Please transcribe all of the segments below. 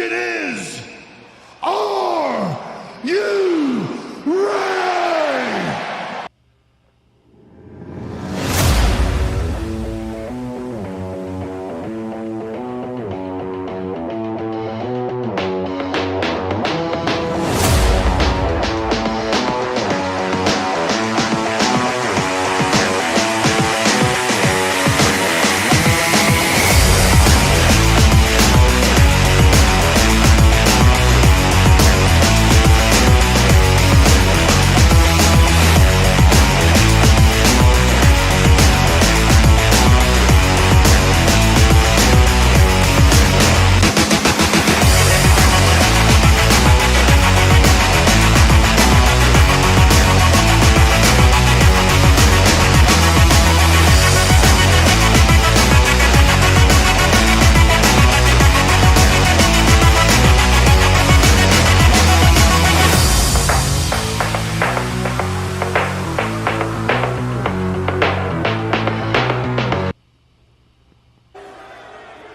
question is, are you ready?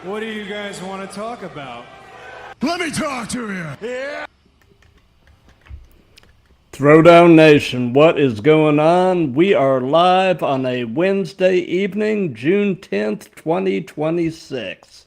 What do you guys want to talk about? Let me talk to you. Yeah. Throwdown Nation, what is going on? We are live on a Wednesday evening, June 10th, 2026.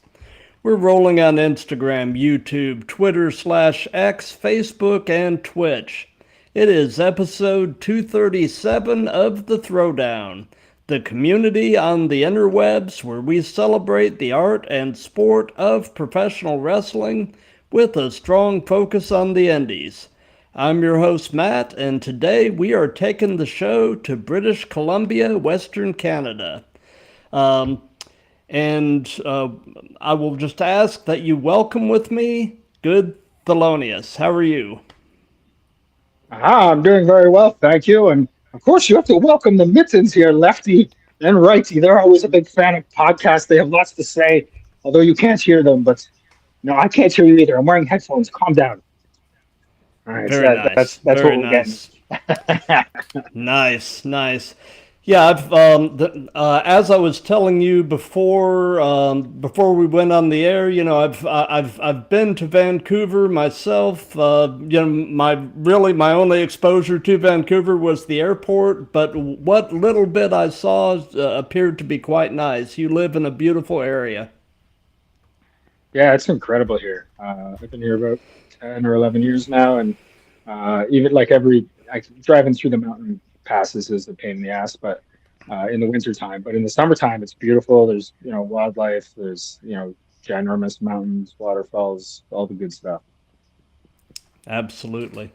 We're rolling on Instagram, YouTube, Twitter/X, Facebook, and Twitch. It is episode 237 of the Throwdown, the community on the interwebs where we celebrate the art and sport of professional wrestling with a strong focus on the indies. I'm your host, Matt, and today we are taking the show to British Columbia, Western Canada. I will just ask that you welcome with me Good Theolonious. How are you? I'm doing very well, thank you. And of course, you have to welcome the Mittens here, lefty and righty. They're always a big fan of podcasts. They have lots to say, although you can't hear them. But no, I can't hear you either. I'm wearing headphones. Calm down. All right, Very nice. that's Very what we're nice. getting. Nice. Yeah, as I was telling you before we went on the air, I've been to Vancouver myself. My only exposure to Vancouver was the airport, but what little bit I saw appeared to be quite nice. You live in a beautiful area. Yeah, it's incredible here. I've been here about 10 or 11 years now, and even like driving through the mountain passes is a pain in the ass, but in the winter time. But in the summertime, it's beautiful. There's wildlife. There's ginormous mountains, waterfalls, all the good stuff. Absolutely.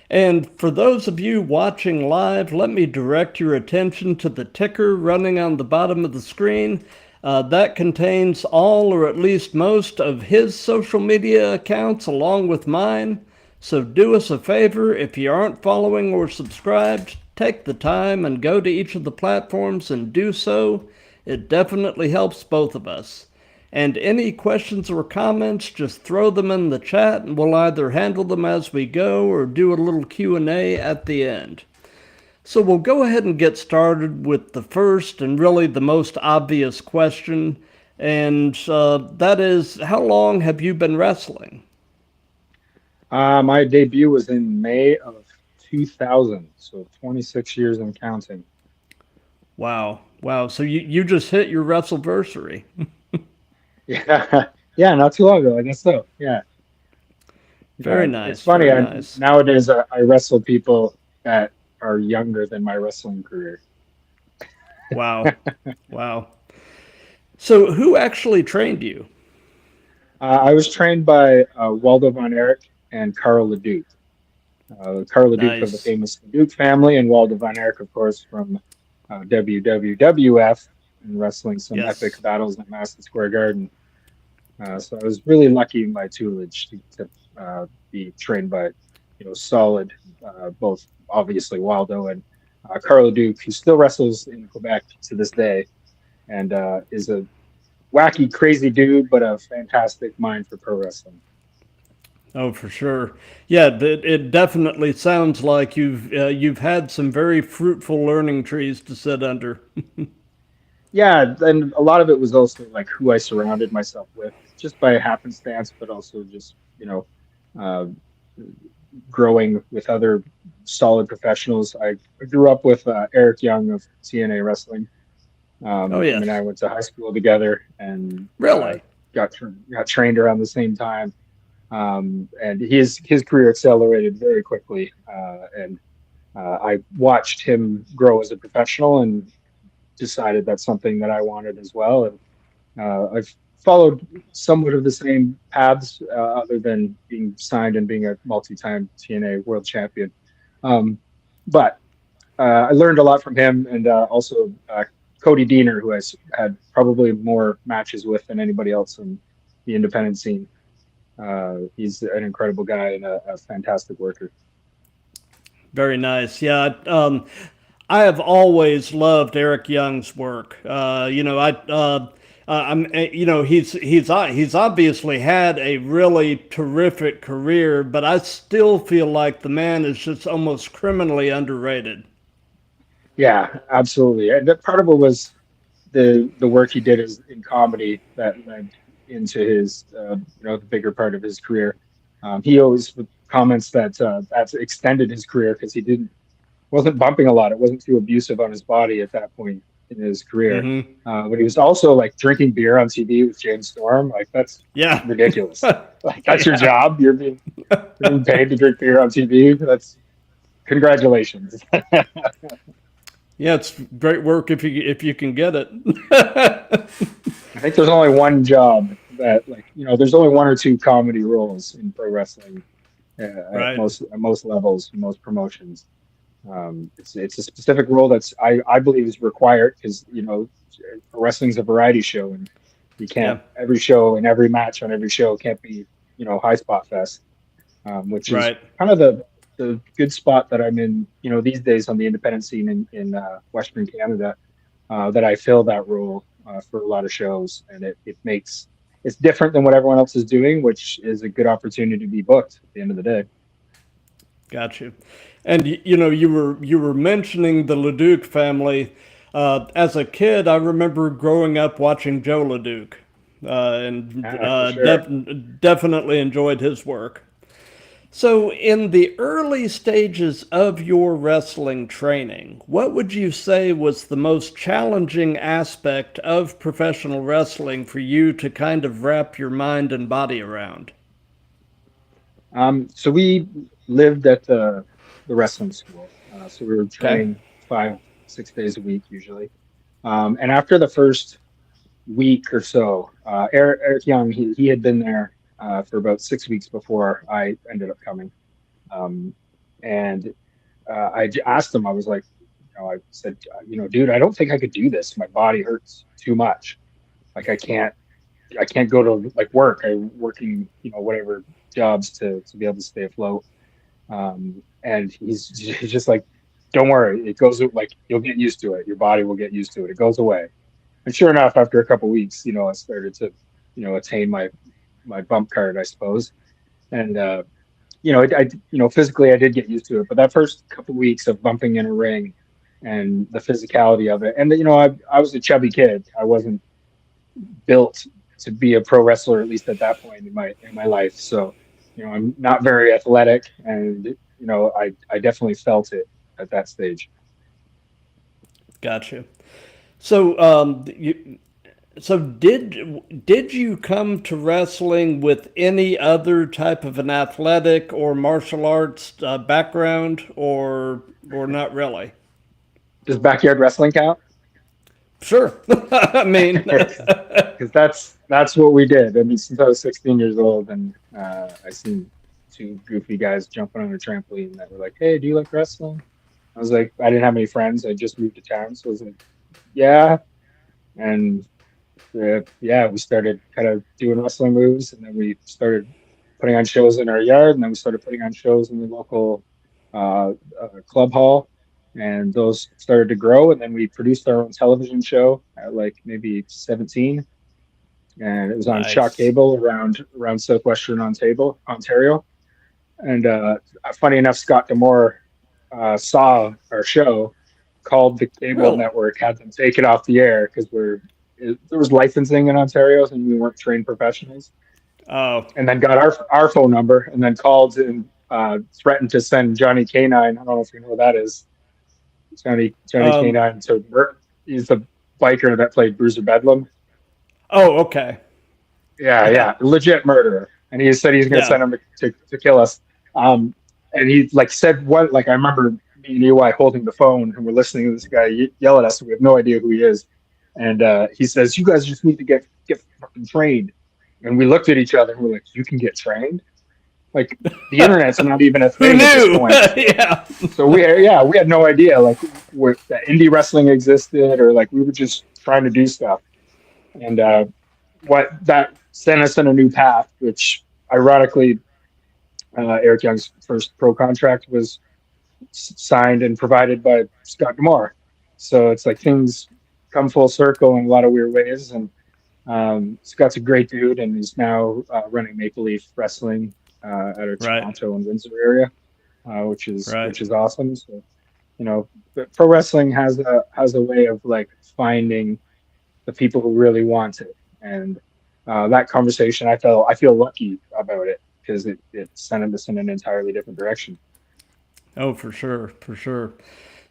And for those of you watching live, let me direct your attention to the ticker running on the bottom of the screen. That contains all or at least most of his social media accounts along with mine. So do us a favor, if you aren't following or subscribed, take the time and go to each of the platforms and do so. It definitely helps both of us. And any questions or comments, just throw them in the chat and we'll either handle them as we go or do a little Q&A at the end. So we'll go ahead and get started with the first and really the most obvious question, and that is, how long have you been wrestling? My debut was in May of 2000, so 26 years and counting. Wow. So you just hit your wrestleversary. Yeah, not too long ago, I guess so. Yeah. Very nice. It's funny. Nice. Nowadays, I wrestle people that are younger than my wrestling career. Wow. So who actually trained you? I was trained by Waldo von Erich and Carl LeDuc. Carl LeDuc Nice. of the famous LeDuc family, and Waldo von Erich, of course, from WWF and wrestling some epic battles at Madison Square Garden. So I was really lucky in my tutelage to be trained by solid, both obviously Waldo and Carl LeDuc, who still wrestles in Quebec to this day, and is a wacky, crazy dude, but a fantastic mind for pro wrestling. Oh, for sure. Yeah, it definitely sounds like you've had some very fruitful learning trees to sit under. Yeah, and a lot of it was also like who I surrounded myself with, just by happenstance, but also just you know, uh, growing with other solid professionals. I grew up with Eric Young of TNA Wrestling. Oh, Him and I yes. went to high school together and Really? got trained around the same time. And his career accelerated very quickly. And I watched him grow as a professional and decided that's something that I wanted as well. And I've followed somewhat of the same paths, other than being signed and being a multi-time TNA world champion. Um, but I learned a lot from him, and also Cody Deaner, who I had probably more matches with than anybody else in the independent scene. He's an incredible guy and a fantastic worker. Very nice. Yeah. I have always loved Eric Young's work. He's obviously had a really terrific career, but I still feel like the man is just almost criminally underrated. Yeah, absolutely. And that part of it was the work he did is in comedy that led into his the bigger part of his career. He always comments that that's extended his career because he didn't wasn't bumping a lot. It wasn't too abusive on his body at that point in his career. Mm-hmm. But he was also like drinking beer on TV with James Storm. Like that's Yeah. ridiculous. Like that's your Yeah. job. You're being paid to drink beer on TV. That's congratulations. Yeah, it's great work if you can get it. I think there's only one job that there's only one or two comedy roles in pro wrestling Right. at most levels, most promotions. It's a specific role that's I believe is required because wrestling's a variety show and you can't Yeah. every show and every match on every show can't be high spot fest, which is Right. kind of the good spot that I'm in these days on the independent scene in Western Canada, that I fill that role for a lot of shows, and it makes it's different than what everyone else is doing, which is a good opportunity to be booked at the end of the day. Got you. And you were mentioning the Leduc family. As a kid, I remember growing up watching Joe Leduc, and For sure. definitely enjoyed his work. So, in the early stages of your wrestling training, what would you say was the most challenging aspect of professional wrestling for you to kind of wrap your mind and body around? So we lived at the wrestling school. So we were Okay. training 5, 6 days a week usually. And after the first week or so, Eric Young, he had been there for about 6 weeks before I ended up coming. Um, and asked him, I was like, I said, dude, I don't think I could do this. My body hurts too much. Like I can't go to like work. I'm working, whatever jobs to be able to stay afloat. And he's just like, don't worry, it goes like you'll get used to it. Your body will get used to it. It goes away. And sure enough, after a couple of weeks, I started to, attain my bump card, I suppose. And physically I did get used to it. But that first couple of weeks of bumping in a ring and the physicality of it, and I was a chubby kid. I wasn't built to be a pro wrestler, at least at that point in my life. So, I'm not very athletic, and I definitely felt it at that stage. Gotcha. So, did you come to wrestling with any other type of an athletic or martial arts background, or not really? Does backyard wrestling count? Sure. I mean, Because that's what we did. I mean, since I was 16 years old, and I seen two goofy guys jumping on a trampoline that were like, "Hey, do you like wrestling?" I was like, I didn't have any friends. I just moved to town, so I was like, "Yeah." And yeah, we started kind of doing wrestling moves, and then we started putting on shows in our yard, and then we started putting on shows in the local club hall, and those started to grow, and then we produced our own television show at like maybe 17, and it was on Shock nice. Cable around southwestern Ontario. And funny enough, Scott Demore saw our show, called the cable Really? network, had them take it off the air because there was licensing in Ontario and we weren't trained professionals. Oh, and then got our phone number, and then called and threatened to send Johnny Canine. I don't know if you know who that is. Johnny um, Canine. He's the biker that played Bruiser Bedlam. oh, okay. Yeah, Yeah, yeah, legit murderer. And he said he's going to yeah, send him to kill us. Um, and he like said what like I remember me and Eli holding the phone and we're listening to this guy yell at us. And we have no idea who he is. And he says, "You guys just need to get fucking trained." And we looked at each other and we're like, "You can get trained?" Like the internet's not even a who thing at this knew? point. So Yeah, we had no idea like that indie wrestling existed or like we were just trying to do stuff. And what that sent us in a new path, which ironically, Eric Young's first pro contract was signed and provided by Scott Demore. So it's like things come full circle in a lot of weird ways. And Scott's a great dude, and he's now running Maple Leaf Wrestling out of right, Toronto and Windsor area, right. which is awesome. So but pro wrestling has a way of like finding the people who really want it. And that conversation, I feel lucky about it because it sent us in an entirely different direction. Oh, for sure, for sure.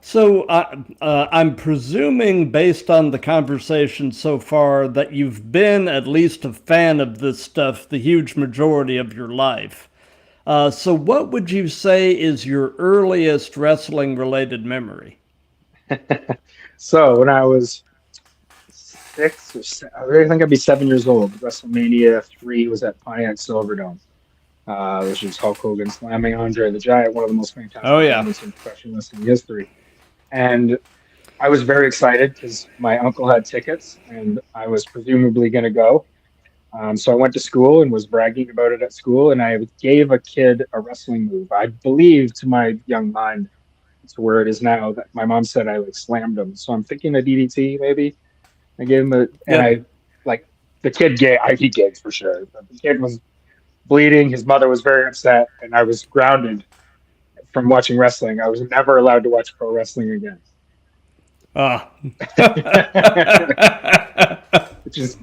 So I'm presuming, based on the conversation so far, that you've been at least a fan of this stuff the huge majority of your life. So what would you say is your earliest wrestling-related memory? So when I was I think I'd be 7 years old. WrestleMania 3 was at Pontiac Silverdome, which is Hulk Hogan slamming Andre the Giant, one of the most Oh fantastic yeah, moments in professional wrestling history. And I was very excited because my uncle had tickets and I was presumably going to go. So I went to school and was bragging about it at school, and I gave a kid a wrestling move. I believe to my young mind to where it is now that my mom said I like slammed him. So I'm thinking a DDT maybe. I gave him and yep. I like the kid gave, he gave for sure. But the kid was bleeding. His mother was very upset, and I was grounded from watching wrestling. I was never allowed to watch pro wrestling again, Ah, which is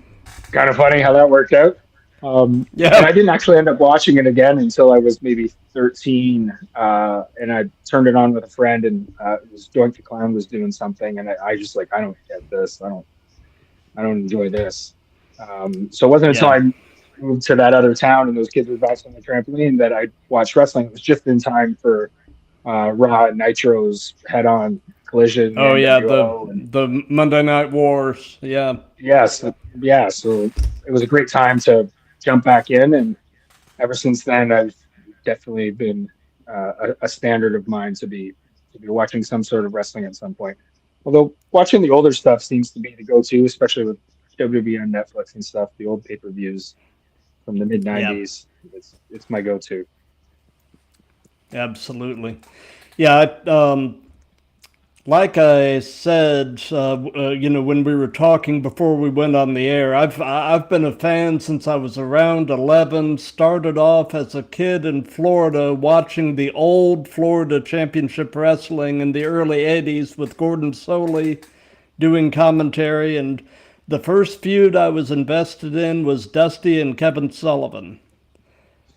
kind of funny how that worked out. And I yep, didn't actually end up watching it again until I was maybe 13, and I turned it on with a friend, and it was Doink the Clown was doing something, and I just like I don't get this. I don't enjoy this. So it wasn't until yeah. I moved to that other town and those kids were bouncing on the trampoline that I watched wrestling. It was just in time for Raw and Nitro's head-on collision, the Oh yeah, NWO, and the Monday Night Wars. Yeah, yes, yeah. So it was a great time to jump back in, and ever since then, I've definitely been a standard of mine to be watching some sort of wrestling at some point. Although watching the older stuff seems to be the go-to, especially with WWE on Netflix and stuff. The old pay-per-views from the mid yeah. '90s, it's my go-to. Absolutely. Yeah, like I said, when we were talking before we went on the air, I've been a fan since I was around 11. Started off as a kid in Florida watching the old Florida Championship Wrestling in the early '80s with Gordon Soley doing commentary, and the first feud I was invested in was Dusty and Kevin Sullivan.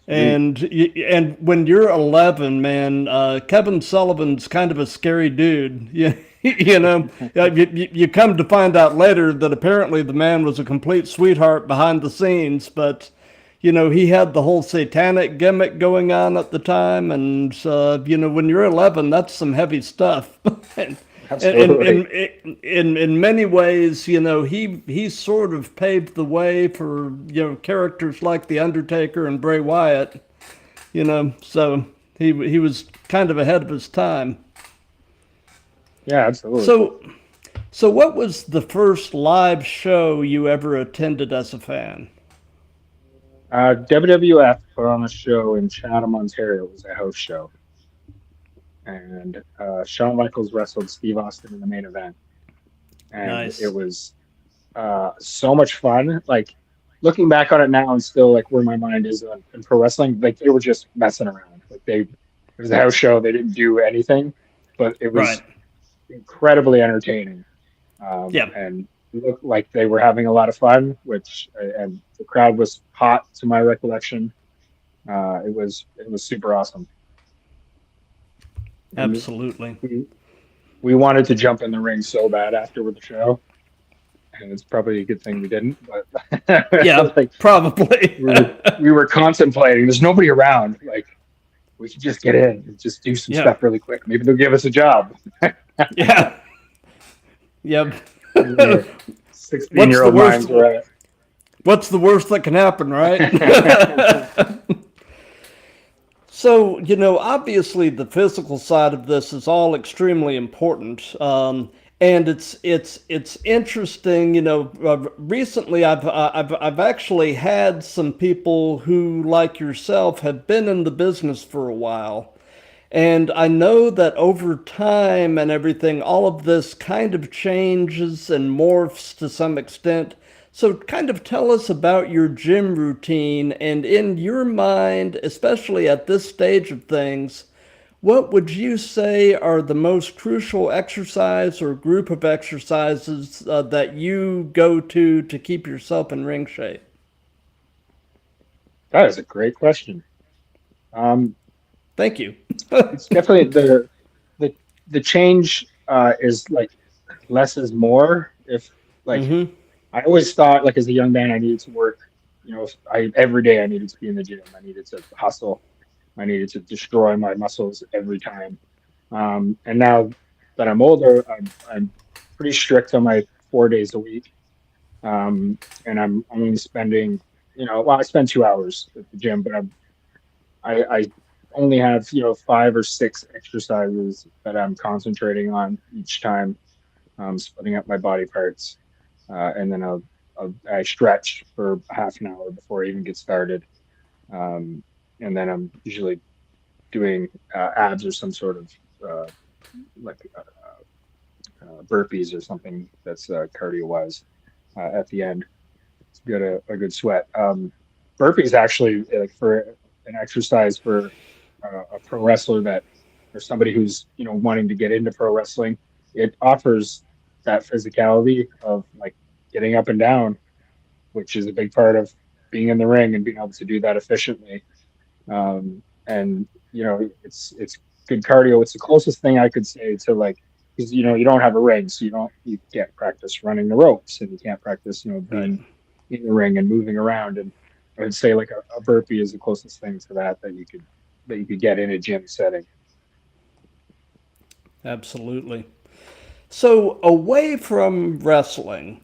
Sweet. And when you're 11, man, Kevin Sullivan's kind of a scary dude. You come to find out later that apparently the man was a complete sweetheart behind the scenes, but he had the whole satanic gimmick going on at the time, and when you're 11, that's some heavy stuff. And Absolutely. in many ways, he sort of paved the way for characters like the Undertaker and Bray Wyatt. So he was kind of ahead of his time. Yeah, absolutely. So so what was the first live show you ever attended as a fan? WWF put on a show in Chatham, Ontario. It was a house show, and Shawn Michaels wrestled Steve Austin in the main event, and it Nice. was so much fun. Like looking back on it now, and still like where my mind is in pro wrestling. Like they were just messing around. It was a house show. They didn't do anything, but it Right. was incredibly entertaining. Yeah. And looked like they were having a lot of fun, and the crowd was hot to my recollection. It was super awesome. And Absolutely. we wanted to jump in the ring so bad afterward the show, and it's probably a good thing we didn't. But Yeah, like probably. we were contemplating. There's nobody around. Like we could just get in and just do some Yeah. stuff really quick. Maybe they'll give us a job. Yeah. Yep. 16-year-old minds were at. What's the worst that can happen, right? So, obviously the physical side of this is all extremely important. And it's interesting, recently I've actually had some people who, like yourself, have been in the business for a while. And I know that over time and everything, all of this kind of changes and morphs to some extent. So, kind of tell us about your gym routine, and in your mind, especially at this stage of things, what would you say are the most crucial exercise or group of exercises that you go to keep yourself in ring shape? That is a great question. Um, Thank you. it's definitely the the change is like less is more. If like Mm-hmm. I always thought like as a young man I needed to work. I every day I needed to be in the gym. I needed to hustle. I needed to destroy my muscles every time. And now that I'm older, I'm pretty strict on my 4 days a week. And I'm only spending, well, I spend 2 hours at the gym, but I only have, 5 or 6 exercises that I'm concentrating on each time, splitting up my body parts. And then I stretch for half an hour before I even get started. Um, and then I'm usually doing abs or some sort of like burpees or something that's cardio wise at the end to get a good sweat. Burpees actually like for an exercise for a pro wrestler that or somebody who's wanting to get into pro wrestling. It offers that physicality of like getting up and down, which is a big part of being in the ring and being able to do that efficiently. And it's good cardio. It's the closest thing I could say to like because you don't have a ring, so you can't practice running the ropes, and you can't practice Right. being in the ring and moving around. And I would say like a burpee is the closest thing to that you could get in a gym setting. Absolutely. So, away from wrestling,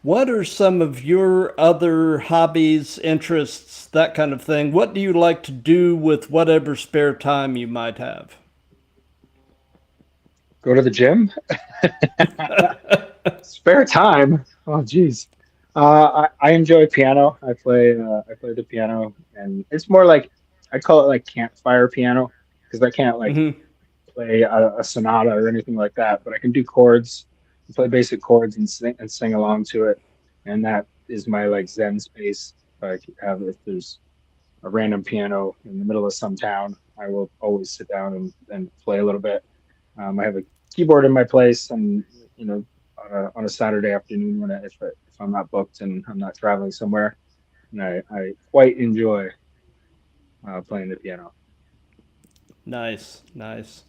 what are some of your other hobbies, interests, that kind of thing? What do you like to do with whatever spare time you might have? Go to the gym. Spare time. Oh, geez. I enjoy piano. I play the piano, and it's more like I call it like campfire piano because I can't like Hmm. play a sonata or anything like that, but I can do chords, play basic chords and sing along to it, and that is my like Zen space. If there's a random piano in the middle of some town, I will always sit down and play a little bit. I have a keyboard in my place, and you know, on a Saturday afternoon if I'm not booked and I'm not traveling somewhere, and I quite enjoy playing the piano. Nice, nice.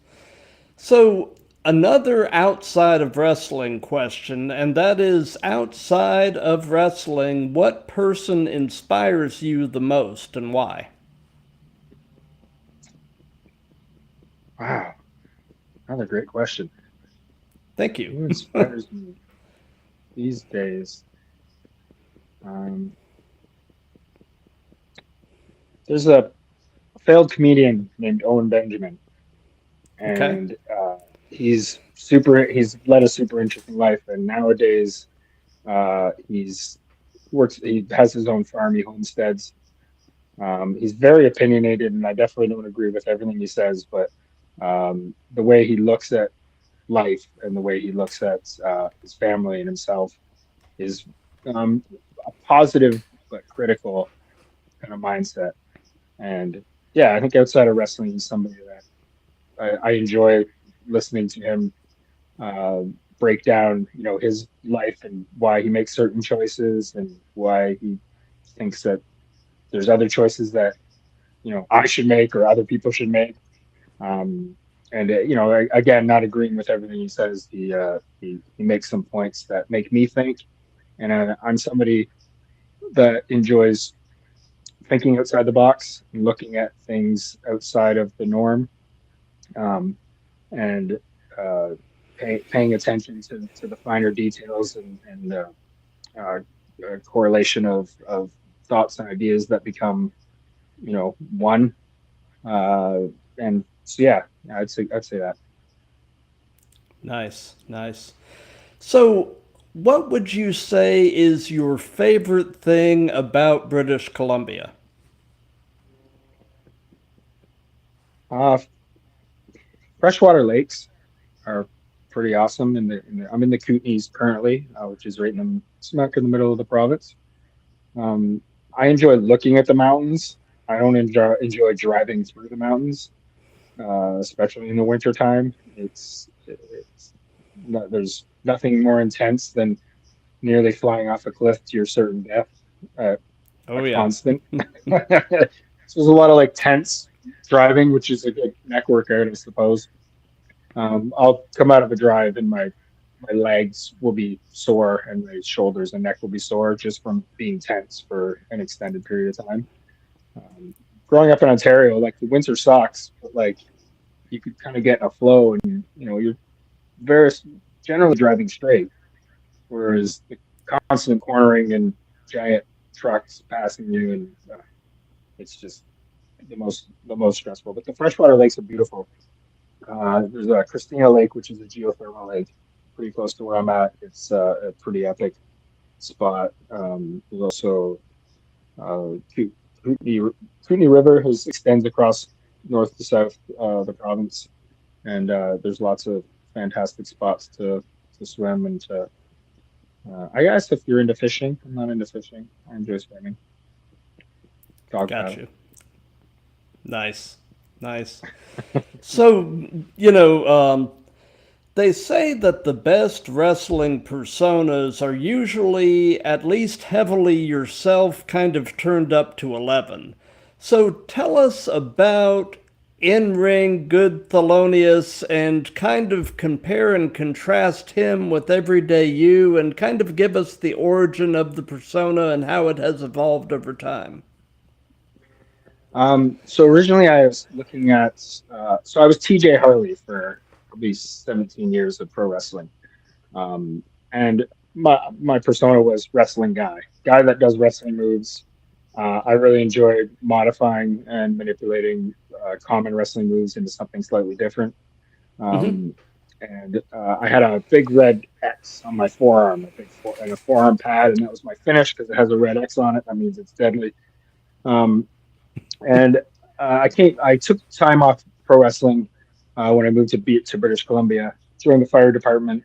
So, another outside of wrestling question, and that is outside of wrestling, what person inspires you the most and why? Wow, another great question. Thank you. Who inspires me these days? Um, there's a failed comedian named Owen Benjamin, Okay. and he's super. He's led a super interesting life, and nowadays he's works. He has his own farm. He homesteads. He's very opinionated, and I definitely don't agree with everything he says. But the way he looks at life and the way he looks at his family and himself is a positive but critical kind of mindset. And yeah, I think outside of wrestling, he's somebody that I enjoy listening to him uh, break down, his life and why he makes certain choices and why he thinks that there's other choices that, I should make or other people should make. And again, not agreeing with everything he says, he makes some points that make me think. And I'm somebody that enjoys thinking outside the box and looking at things outside of the norm, and paying attention to the finer details and correlation of thoughts and ideas that become, one. And so, yeah, I'd say that. Nice, nice. So, what would you say is your favorite thing about British Columbia? Uh, Freshwater lakes are pretty awesome. I'm in the Kootenays currently, which is right smack in the middle of the province. I enjoy looking at the mountains. I don't enjoy driving through the mountains, especially in the winter time. There's nothing more intense than nearly flying off a cliff to your certain death. A Oh, yeah. constant. So there's a lot of like tense driving, which is a good neck workout, I suppose. I'll come out of a drive and my legs will be sore and my shoulders and neck will be sore just from being tense for an extended period of time. Um, Growing up in Ontario, like the winter sucks, but like you could kind of get in a flow and you're very generally driving straight, whereas the constant cornering and giant trucks passing you and it's just the most stressful. But the freshwater lakes are beautiful. There's a Christina Lake, which is a geothermal lake, pretty close to where I'm at. It's a pretty epic spot. There's also Kootenay, Kootenay River extends across north to south the province, and there's lots of fantastic spots to swim and to. I guess if you're into fishing, I'm not into fishing. I enjoy swimming. Dog Got paddle. you. Nice, nice. So, you know, they say that the best wrestling personas are usually at least heavily yourself, kind of turned up to 11. So tell us about in-ring Good Theolonious and kind of compare and contrast him with everyday you and kind of give us the origin of the persona and how it has evolved over time. So originally I was looking at, so I was TJ Harley for probably 17 years of pro wrestling. Um, and my persona was wrestling guy that does wrestling moves. I really enjoyed modifying and manipulating common wrestling moves into something slightly different. Mm-hmm. Um, and I had a big red X on my forearm, and a forearm pad, and that was my finish because it has a red X on it. That means it's deadly. Um, and I took time off pro wrestling when I moved to British Columbia. Joined the fire department,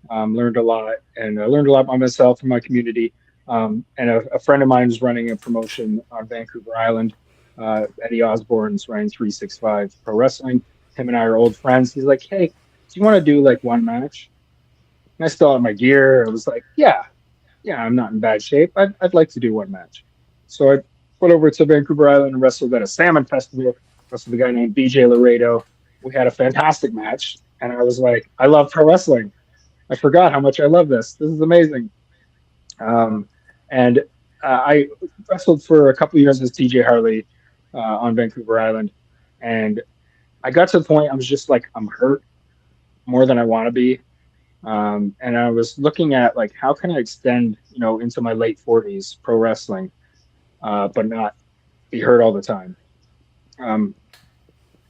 learned a lot, and I learned a lot by myself and my community. And a friend of mine is running a promotion on Vancouver Island. Eddie Osborne's running 365 Pro Wrestling. Him and I are old friends. He's like, "Hey, do you want to do like one match?" And I still had my gear. I was like, "Yeah, I'm not in bad shape. I'd like to do one match." So I went over to Vancouver Island and wrestled at a salmon festival. Wrestled a guy named BJ Laredo. We had a fantastic match, and I was like, "I love pro wrestling. I forgot how much I love this. This is amazing." Um, and I wrestled for a couple of years as TJ Harley on Vancouver Island, and I got to the point I was just like, I'm hurt more than I want to be. And I was looking at like how can I extend, into my late 40s pro wrestling, but not be hurt all the time. Um,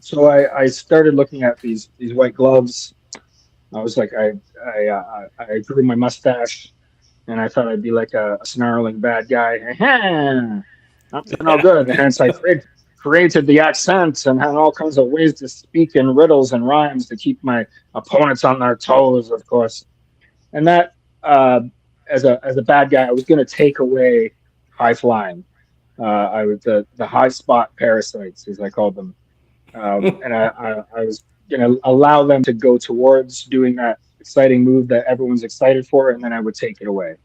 so I started looking at these white gloves. I was like, I grew my mustache, and I thought I'd be like a snarling bad guy. I'm doing all good. And hence I created the accent and had all kinds of ways to speak in riddles and rhymes to keep my opponents on their toes, of course. And that, as a bad guy, I was going to take away high flying. I was the high spot parasites, as I called them, and I was going to allow them to go towards doing that exciting move that everyone's excited for, and then I would take it away.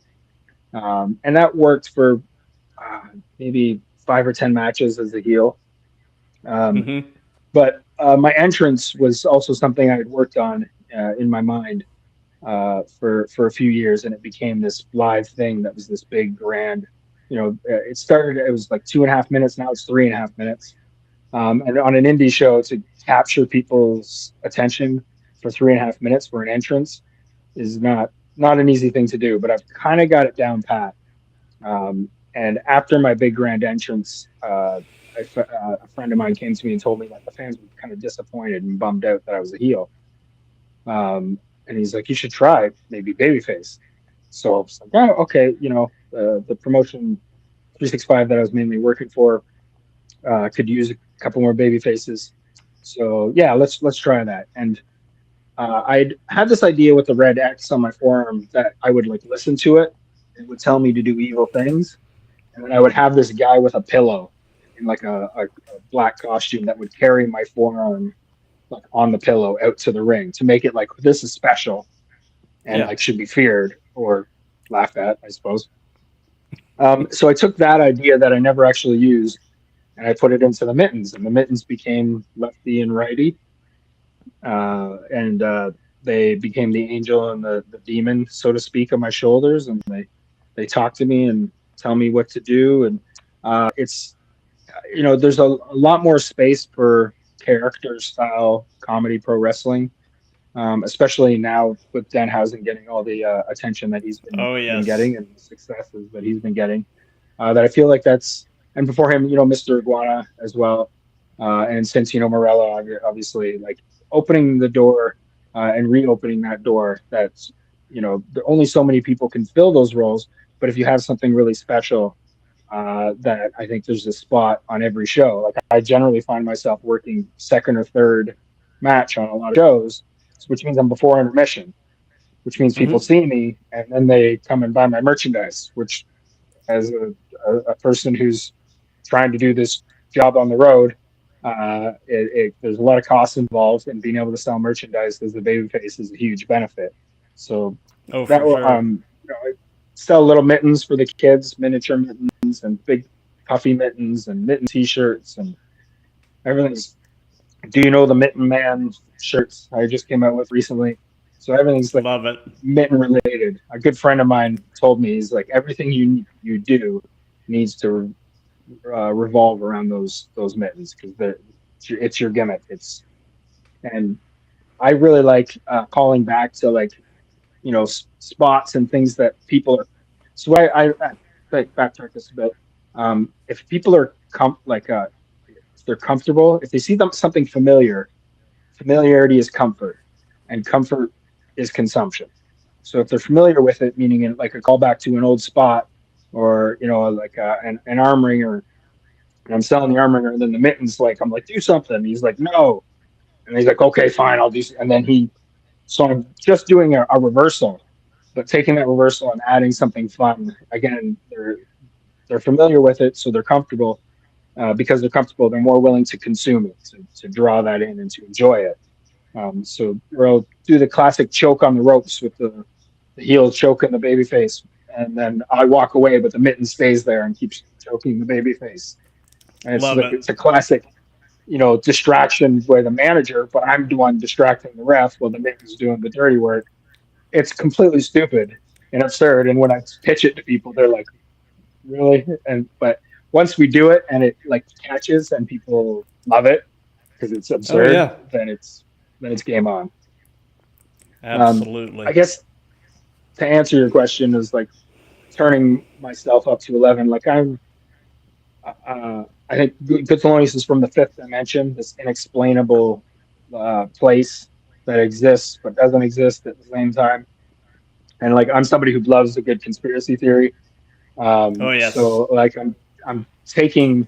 And that worked for maybe 5 or 10 matches as a heel. Mm-hmm. But my entrance was also something I had worked on in my mind for a few years, and it became this live thing that was this big grand. It started. It was like 2.5 minutes. Now it's 3.5 minutes. And on an indie show, to capture people's attention for 3.5 minutes for an entrance is not an easy thing to do. But I've kind of got it down pat. And after my big grand entrance, a friend of mine came to me and told me that the fans were kind of disappointed and bummed out that I was a heel. And he's like, "You should try maybe babyface." So I was like, "Oh, okay." The promotion 365 that I was mainly working for could use a couple more baby faces. So yeah, let's try that. And I'd had this idea with the red X on my forearm that I would like listen to it. It would tell me to do evil things, and then I would have this guy with a pillow in like a black costume that would carry my forearm like on the pillow out to the ring to make it like this is special and like should be feared or laughed at, I suppose. So I took that idea that I never actually used and I put it into the mittens, and the mittens became lefty and righty, and they became the angel and the demon, so to speak, on my shoulders, and they talk to me and tell me what to do, and it's there's a lot more space for character style comedy pro wrestling, especially now with Danhausen getting all the attention that he's been getting and the successes that he's been getting. That I feel like that's, and before him, Mr. Iguana as well, and Santino Morello, obviously, like opening the door and reopening that door. That's there only so many people can fill those roles, but if you have something really special, that I think there's a spot on every show. Like I generally find myself working second or third match on a lot of shows, which means I'm before intermission, which means people see me and then they come and buy my merchandise, which as a person who's trying to do this job on the road, there's a lot of costs involved, and being able to sell merchandise as the babyface is a huge benefit. So that for sure. I sell little mittens for the kids, miniature mittens and big puffy mittens and mitten T-shirts and everything's. Do you know the Mitten Man shirts I just came out with recently? So everything's like Love it. mitten related. A good friend of mine told me he's like everything you do needs to revolve around those mittens because it's your gimmick. And I really like calling back to like spots and things that people are. So I backtrack this a bit. If people are if they're comfortable, if they see something familiar, familiarity is comfort, and comfort is consumption. So if they're familiar with it, meaning like a callback to an old spot, or like an arm ringer, and I'm selling the arm ringer, and then the mittens I'm like, do something. And he's like, no, and he's like, okay, fine, I'll do. And then so I'm just doing a reversal, but taking that reversal and adding something fun. Again, they're familiar with it, so they're comfortable. Because they're comfortable, they're more willing to consume it, to draw that in and to enjoy it. So we'll do the classic choke on the ropes with the heel choking the baby face, and then I walk away, but the mitten stays there and keeps choking the baby face. And it's a classic, distraction by the manager, but I'm the one distracting the ref while the mitten's doing the dirty work. It's completely stupid and absurd. And when I pitch it to people, they're like, really? But once we do it and it like catches and people love it because it's absurd, then it's game on. Absolutely. I guess to answer your question is like turning myself up to 11. Like I think Good Theolonious is from the fifth dimension, this inexplainable place that exists but doesn't exist at the same time. And like I'm somebody who loves a good conspiracy theory. So like I'm taking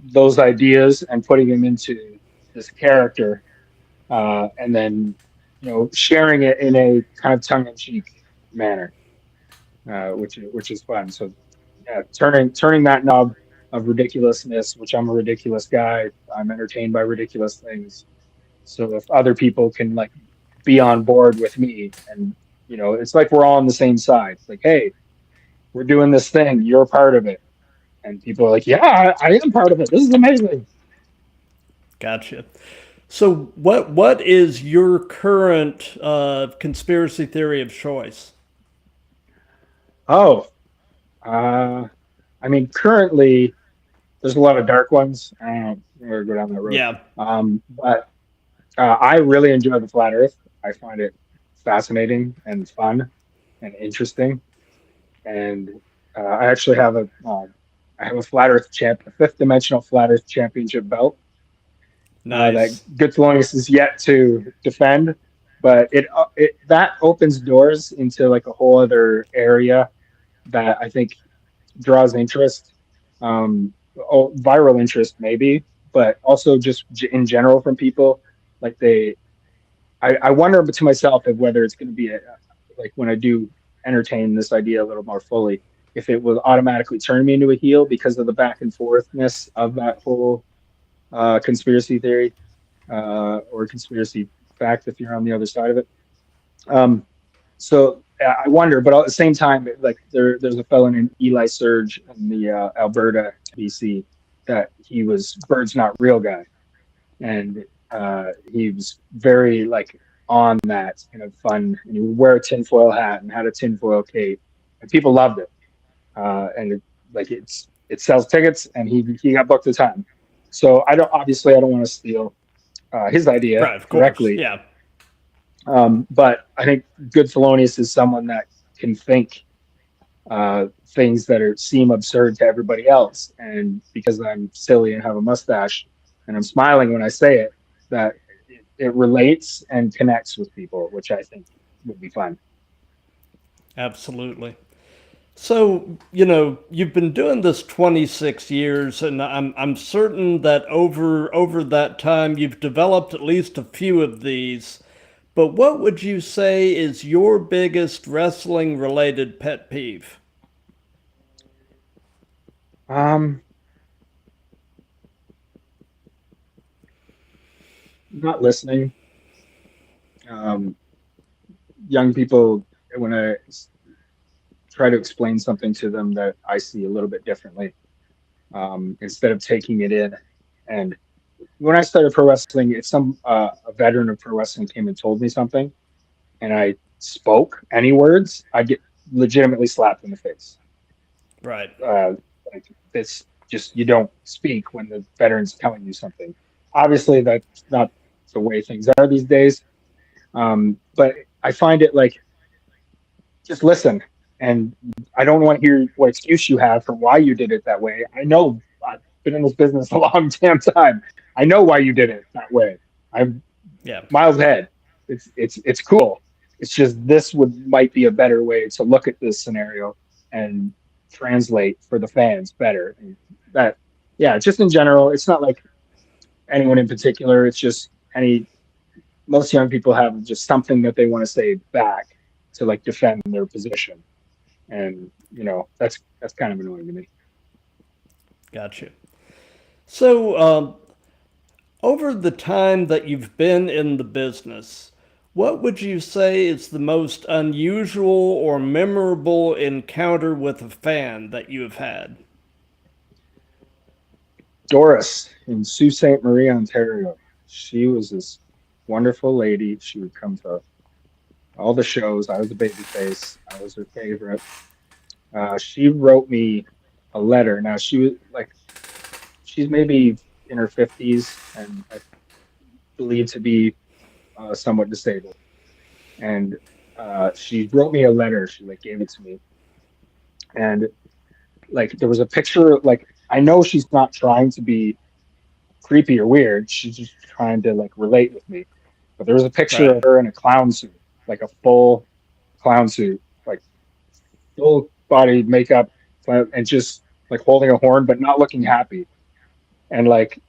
those ideas and putting them into this character, and then sharing it in a kind of tongue-in-cheek manner, which is fun. So yeah, turning that knob of ridiculousness, which I'm a ridiculous guy. I'm entertained by ridiculous things. So if other people can like be on board with me. And, you know, it's like we're all on the same side. It's like, hey, we're doing this thing. You're a part of it. And people are like, yeah, I am part of it. This is amazing. Gotcha. So what is your current conspiracy theory of choice? Oh, I mean, currently there's a lot of dark ones. I don't know, I'm gonna go down that road. Yeah. But I really enjoy the flat Earth. I find it fascinating and fun and interesting. And I actually have I have a flat Earth a fifth dimensional flat Earth championship belt that Nice. Good Theolonious is yet to defend, but it that opens doors into like a whole other area that I think draws interest, viral interest maybe, but also just in general from people. Like I wonder to myself if whether it's going to be like when I do entertain this idea a little more fully, if it will automatically turn me into a heel because of the back and forthness of that whole conspiracy theory or conspiracy fact if you're on the other side of it. Um, so I wonder, but at the same time, like there's a fellow named Eli Surge in the Alberta, BC, that he was Bird's Not Real guy, and he was very like on that kind of fun, and he would wear a tinfoil hat and had a tinfoil cape, and people loved it, and like it sells tickets, and he got booked a ton. So I don't want to steal his idea Right, of course. directly. Yeah. But I think Good Felonious is someone that can think things that seem absurd to everybody else. And because I'm silly and have a mustache and I'm smiling when I say it, that it relates and connects with people, which I think would be fun. Absolutely. So, you know, you've been doing this 26 years, and I'm certain that over that time you've developed at least a few of these. But what would you say is your biggest wrestling related pet peeve? Um, Not listening. Um, Young people, when I try to explain something to them that I see a little bit differently, instead of taking it in. And when I started pro wrestling, if a veteran of pro wrestling came and told me something, and I spoke any words, I'd get legitimately slapped in the face. Right. Like this, just you don't speak when the veteran's telling you something. Obviously, that's not the way things are these days. But I find it like just listen, and I don't want to hear what excuse you have for why you did it that way. I know I've been in this business a long damn time. I know why you did it that way. I'm Yeah. miles ahead. It's cool. It's just might be a better way to look at this scenario and translate for the fans better. And that, yeah, just in general, it's not like anyone in particular. It's just most young people have just something that they want to say back to like defend their position, and you know that's kind of annoying to me. Gotcha. So, over the time that you've been in the business, what would you say is the most unusual or memorable encounter with a fan that you have had? Doris in Sault Ste. Marie, Ontario. She was this wonderful lady. She would come to all the shows. I was the baby face. I was her favorite. She wrote me a letter. Now she was like, she's maybe in her 50s and I believe to be somewhat disabled. And she wrote me a letter. She like gave it to me, and like there was a picture. Like I know she's not trying to be creepy or weird. She's just trying to like relate with me. But there was a picture Right. of her in a clown suit, like a full clown suit, like full body makeup, and just like holding a horn, but not looking happy. And like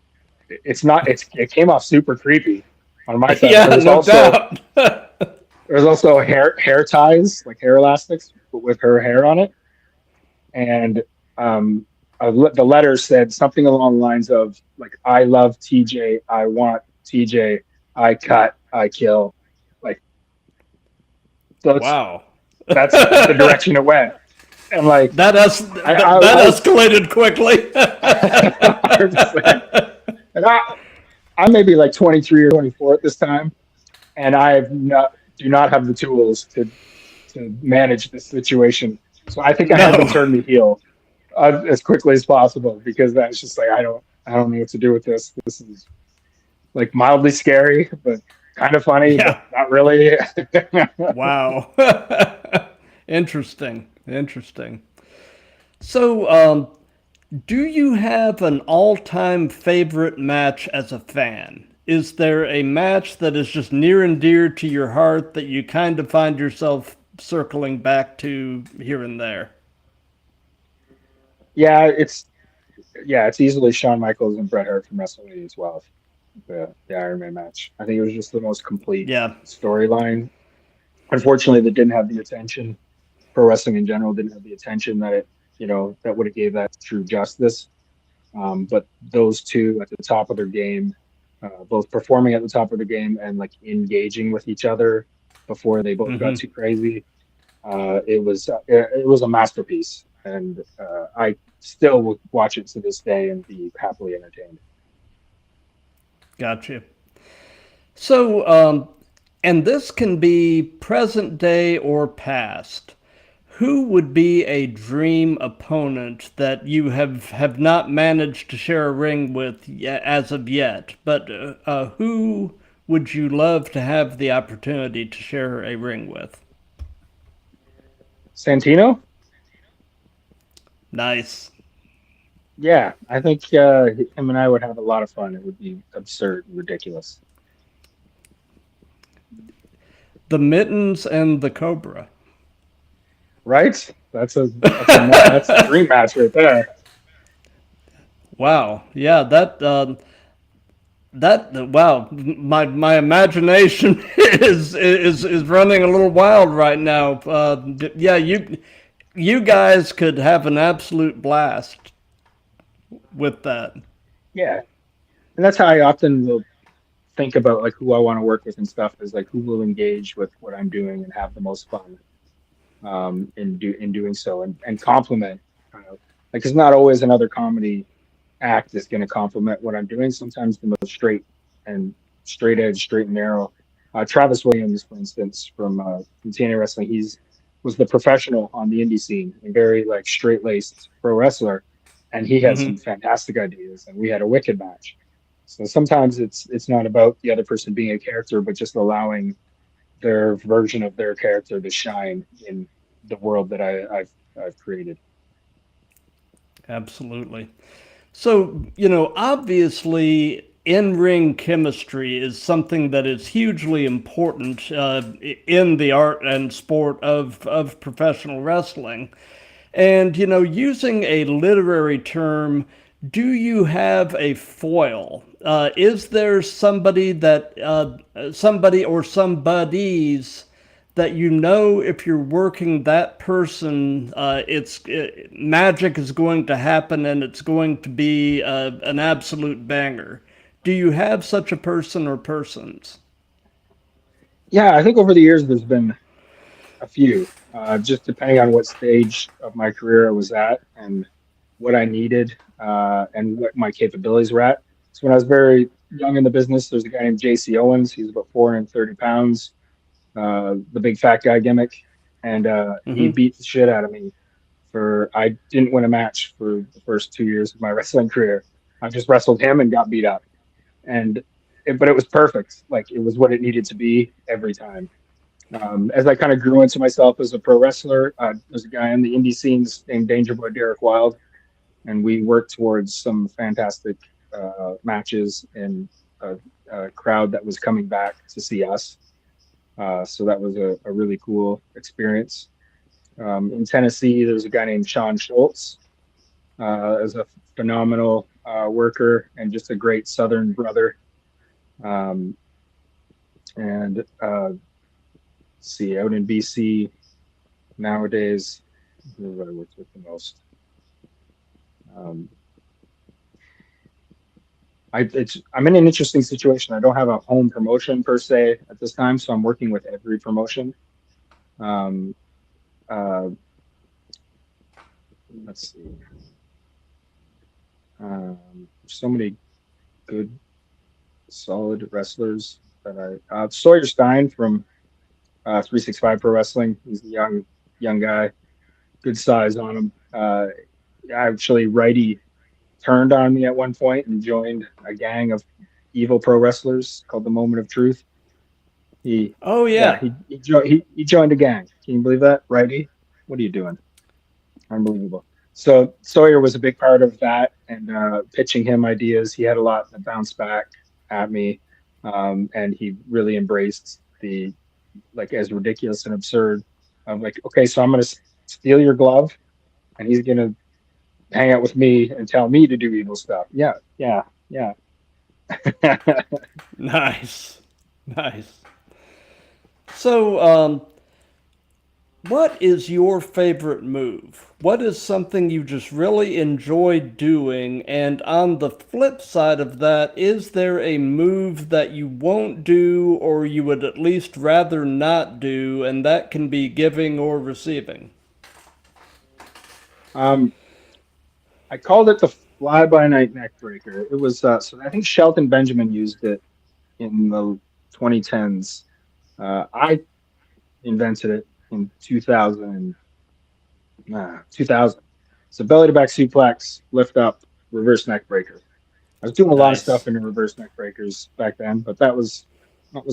it came off super creepy on my side. Yeah, no doubt. There was also hair ties, like hair elastics, but with her hair on it. And the letter said something along the lines of like, "I love TJ. I want TJ. I cut. I kill." Like So Wow. that's the direction it went. And like, That escalated quickly. 100%. And I may be like 23 or 24 at this time, and do not have the tools to manage this situation. So I think I had them No. turn me heel as quickly as possible, because that's just like, I don't know what to do with this. This is like mildly scary, but kind of funny, Yeah. but not really. Wow. Interesting. Interesting. So, do you have an all-time favorite match as a fan? Is there a match that is just near and dear to your heart that you kind of find yourself circling back to here and there? yeah, it's easily Shawn Michaels and Bret Hart from WrestleMania 12, the Iron Man match. I think it was just the most complete Yeah. storyline. Unfortunately, that didn't have the attention. Pro wrestling in general didn't have the attention that that would have gave that true justice. But those two at the top of their game, both performing at the top of the game and like engaging with each other before they both got Hmm. too crazy, it was a masterpiece, and I still would watch it to this day and be happily entertained. Gotcha. So, and this can be present day or past. Who would be a dream opponent that you have not managed to share a ring with as of yet? But who would you love to have the opportunity to share a ring with? Santino? Nice. Yeah, I think him and I would have a lot of fun. It would be absurd and ridiculous. The Mittens and the Cobra. Right? That's a dream match right there. Wow. Yeah, wow, my imagination is running a little wild right now. Yeah, you guys could have an absolute blast with that. Yeah, and that's how I often will think about like who I want to work with and stuff, is like who will engage with what I'm doing and have the most fun in doing so, and compliment kind of like, it's not always another comedy act is going to complement what I'm doing. Sometimes the most and straight edge, straight and narrow. Travis Williams, for instance, from TNA Wrestling, was the professional on the indie scene and very like straight laced pro wrestler, and he had some Hmm. fantastic ideas, and we had a wicked match. So sometimes it's not about the other person being a character, but just allowing their version of their character to shine in the world that I've created. Absolutely. So, obviously, in ring chemistry is something that is hugely important in the art and sport of professional wrestling. And, using a literary term, do you have a foil? Is there somebody or somebodies that if you're working that person, magic is going to happen and it's going to be an absolute banger. Do you have such a person or persons? Yeah, I think over the years there's been a few, just depending on what stage of my career I was at and what I needed, and what my capabilities were at. So when I was very young in the business, there's a guy named JC Owens. He's about 430 pounds, the big fat guy gimmick, and he Hmm. beat the shit out of me. I didn't win a match for the first 2 years of my wrestling career. I just wrestled him and got beat up, but it was perfect. Like, it was what it needed to be every time. As I kind of grew into myself as a pro wrestler, there's a guy in the indie scenes named Danger Boy Derek Wild, and we worked towards some fantastic matches in a crowd that was coming back to see us. So that was a really cool experience. In Tennessee, there's a guy named Sean Schultz, as a phenomenal worker and just a great Southern brother. Um, and see, out in BC nowadays, who have I worked with the most? Um, I'm in an interesting situation. I don't have a home promotion per se at this time, so I'm working with every promotion. Um, uh, let's see. So many good, solid wrestlers that Sawyer Stein from 365 Pro Wrestling. He's a young guy, good size on him. Actually, Righty turned on me at one point and joined a gang of evil pro wrestlers called the Moment of Truth. He, Oh yeah, yeah. he joined a gang. Can you believe that, Righty? What are you doing? Unbelievable. So Sawyer was a big part of that, and pitching him ideas. He had a lot that bounced back at me, and he really embraced the like as ridiculous and absurd. I'm like, okay, so I'm gonna steal your glove, and he's gonna hang out with me and tell me to do evil stuff. Yeah, yeah, yeah. Nice. Nice. So, what is your favorite move? What is something you just really enjoy doing? And on the flip side of that, is there a move that you won't do or you would at least rather not do, and that can be giving or receiving? um, I called it the fly by night neck breaker. It was so I think Shelton Benjamin used it in the 2010s. I invented it in 2000. 2000. So belly to back suplex, lift up, reverse neck breaker. I was doing a lot of stuff Nice. in reverse neck breakers back then, but that was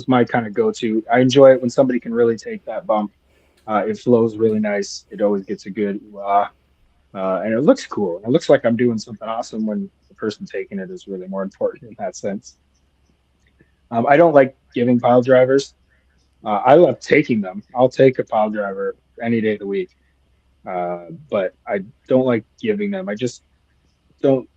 my kind of go-to. I enjoy it when somebody can really take that bump. It flows really nice. It always gets a good and it looks cool. It looks like I'm doing something awesome when the person taking it is really more important in that sense. I don't like giving pile drivers. I love taking them. I'll take a pile driver any day of the week, but I don't like giving them. I just don't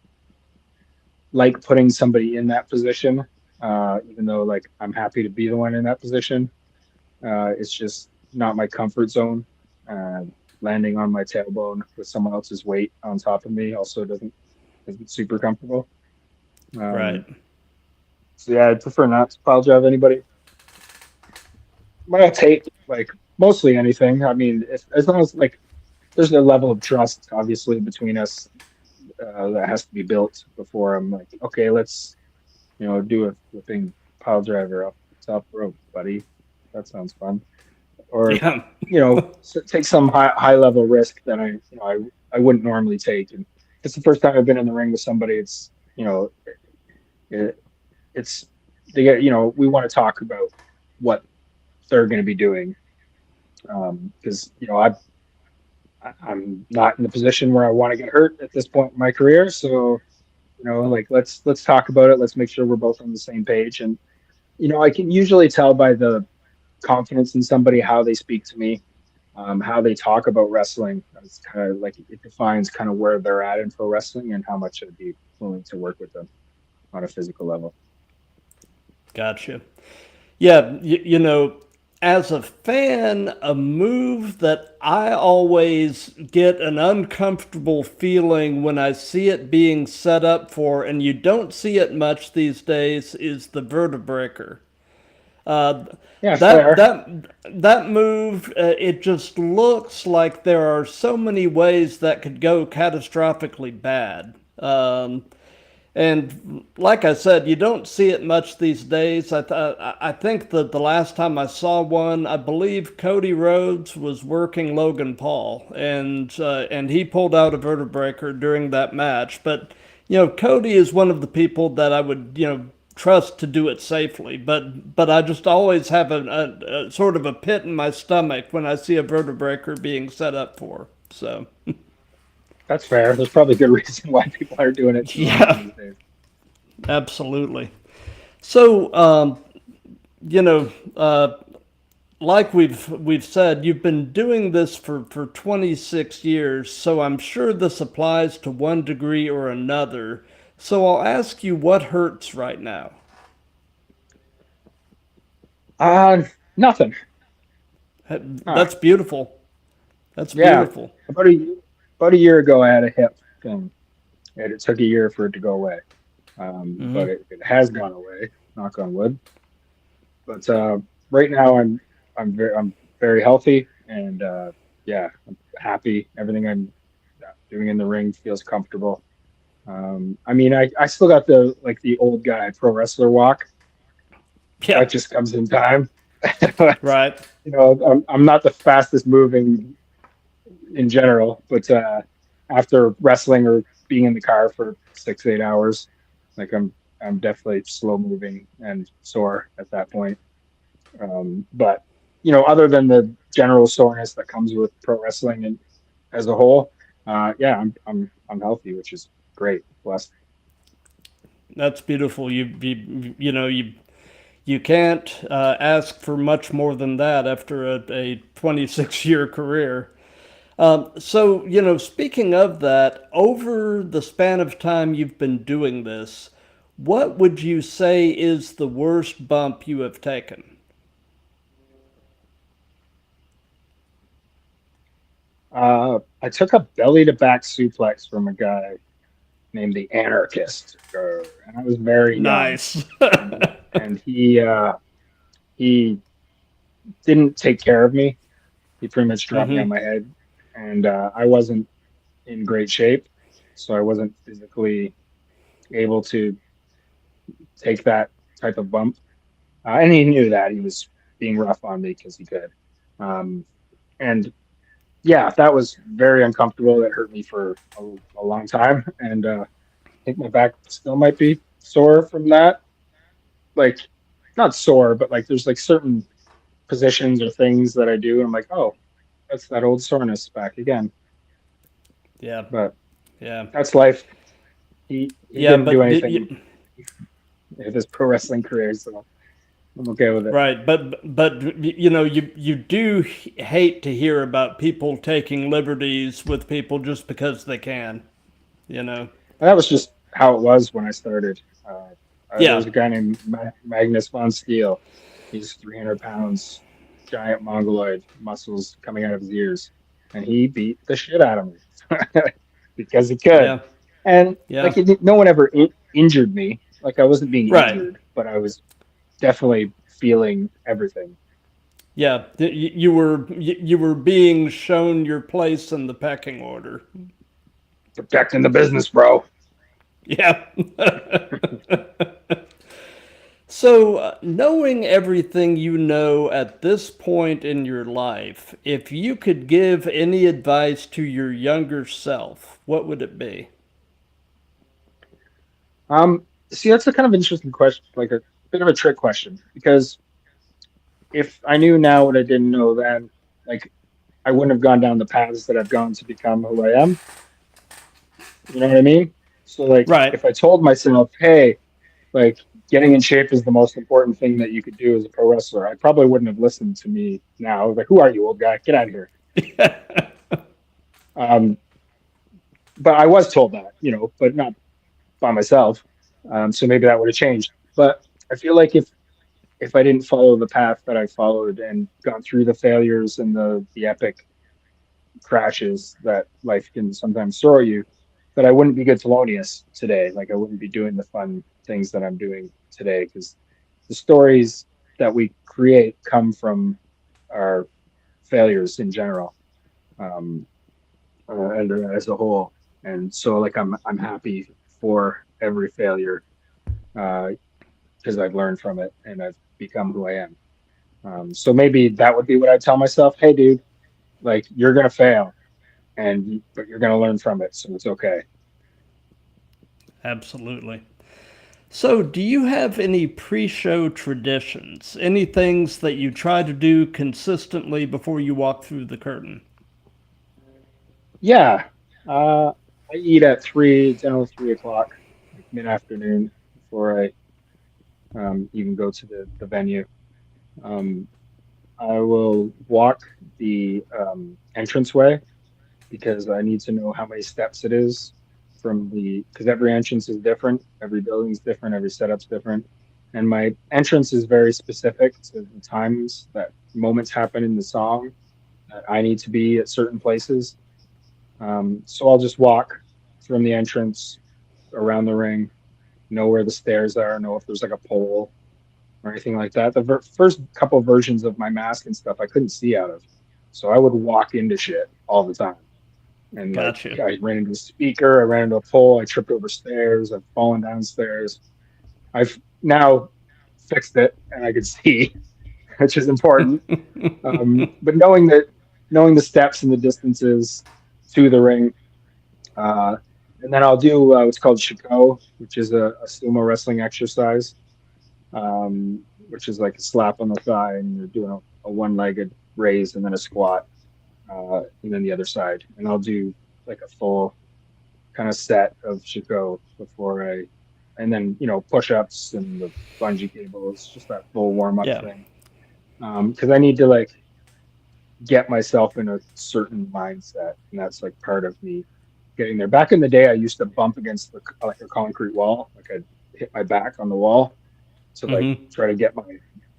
like putting somebody in that position, even though like I'm happy to be the one in that position. It's just not my comfort zone. Uh, Landing on my tailbone with someone else's weight on top of me also isn't super comfortable. Right. Um, so yeah, I prefer not to pile drive anybody. But I'll take like mostly anything. I mean, as long as like there's a level of trust obviously between us that has to be built before I'm like, okay, let's do a flipping pile driver off the top rope, buddy. That sounds fun. Or Yeah. take some high level risk that I wouldn't normally take. And it's the first time I've been in the ring with somebody. It's it, it's they get we want to talk about what they're going to be doing because I'm not in the position where I want to get hurt at this point in my career. So like let's talk about it. Let's make sure we're both on the same page. And I can usually tell by the confidence in somebody how they speak to me, how they talk about wrestling. It's kind of like it defines kind of where they're at in pro wrestling and how much I'd be willing to work with them on a physical level. Gotcha. Yeah, as a fan, a move that I always get an uncomfortable feeling when I see it being set up for, and you don't see it much these days, is the vertebreaker. Uh, Yeah, that fair. that that move, it just looks like there are so many ways that could go catastrophically bad. And like I said, you don't see it much these days. I think that the last time I saw one, I believe Cody Rhodes was working Logan Paul, and he pulled out a vertebreaker during that match. But Cody is one of the people that I would trust to do it safely. But I just always have a sort of a pit in my stomach when I see a vertebreaker being set up for. So That's fair. There's probably a good reason why people are doing it too often yeah, these days. absolutely. So, you know, uh, like we've said, you've been doing this for 26 years, so I'm sure this applies to one degree or another. So I'll ask you what hurts right now. Uh, Nothing. Huh. That's beautiful. That's Yeah, beautiful. about a year ago, I had a hip thing, and it took a year for it to go away. But Hmm. it has gone away. Knock on wood. But right now, I'm very healthy, and yeah, I'm happy. Everything I'm doing in the ring feels comfortable. I mean, I still got the old guy pro wrestler walk. Yeah. That just comes in time. But, Right. I'm not the fastest moving in general, but after wrestling or being in the car for 6 8 hours, like I'm definitely slow moving and sore at that point. But other than the general soreness that comes with pro wrestling and as a whole, yeah, I'm healthy, which is great. Blessed. That's beautiful. You can't ask for much more than that after a 26-year career. So, speaking of that, over the span of time you've been doing this, what would you say is the worst bump you have taken? I took a belly to back suplex from a guy named the Anarchist, and I was very young, Nice. and he didn't take care of me. He pretty much dropped me on Hmm. my head, and I wasn't in great shape, so I wasn't physically able to take that type of bump. And he knew that he was being rough on me because he could. Um, and yeah, that was very uncomfortable. That hurt me for a long time, and I think my back still might be sore from that. Like, not sore, but like there's like certain positions or things that I do, and I'm like, oh, that's that old soreness back again. Yeah. But Yeah. that's life. He Yeah, didn't do but anything with his pro wrestling career, so I'm okay with it. right, but you do hate to hear about people taking liberties with people just because they can, you know. And that was just how it was when I started. There was Yeah. a guy named Magnus von Steel. He's 300 pounds, giant mongoloid, muscles coming out of his ears, and he beat the shit out of me because he could. Yeah. And Yeah. like, no one ever injured me. Like, I wasn't being Right. injured, but I was definitely feeling everything. Yeah, you were being shown your place in the pecking order. Protecting the business, bro. Yeah. So, knowing everything you know at this point in your life, if you could give any advice to your younger self, what would it be? See, that's a kind of interesting question, like a bit of a trick question, because if I knew now what I didn't know then, like I wouldn't have gone down the paths that I've gone to become who I am. You know what I mean? So like Right. if I told myself, hey, like getting in shape is the most important thing that you could do as a pro wrestler, I probably wouldn't have listened to me now. I was like, who are you, old guy? Get out of here. Um, but I was told that, but not by myself. So maybe that would have changed. But I feel like if I didn't follow the path that I followed and gone through the failures and the epic crashes that life can sometimes throw you, that I wouldn't be Good Thelonious today. Like I wouldn't be doing the fun things that I'm doing today because the stories that we create come from our failures in general, um, and as a whole. And so, like, I'm happy for every failure because I've learned from it and I've become who I am. So maybe that would be what I tell myself. Hey, dude, like you're gonna fail, but you're gonna learn from it, so it's okay. Absolutely. So, do you have any pre show traditions? Any things that you try to do consistently before you walk through the curtain? Yeah, I eat at generally 3 o'clock, like mid afternoon, before I even go to the venue. Um, I will walk the entranceway because I need to know how many steps it is because every entrance is different, every building's different, every setup's different. And my entrance is very specific to the times that moments happen in the song that I need to be at certain places. So I'll just walk from the entrance around the ring, know where the stairs are, know if there's like a pole or anything like that. The first couple of versions of my mask and stuff I couldn't see out of. So I would walk into shit all the time. And like Gotcha. I ran into a speaker, I ran into a pole, I tripped over stairs, I've fallen downstairs. I've now fixed it and I could see, which is important. But knowing the steps and the distances to the ring, uh, and then I'll do what's called shiko, which is a sumo wrestling exercise, which is like a slap on the thigh and you're doing a one-legged raise and then a squat, and then the other side. And I'll do like a full kind of set of shiko before and then push-ups and the bungee cables, just that full warm-up Yeah. thing. Because I need to like get myself in a certain mindset, and that's like part of me getting there. Back in the day, I used to bump against like a concrete wall, like I'd hit my back on the wall to like Mm-hmm. try to get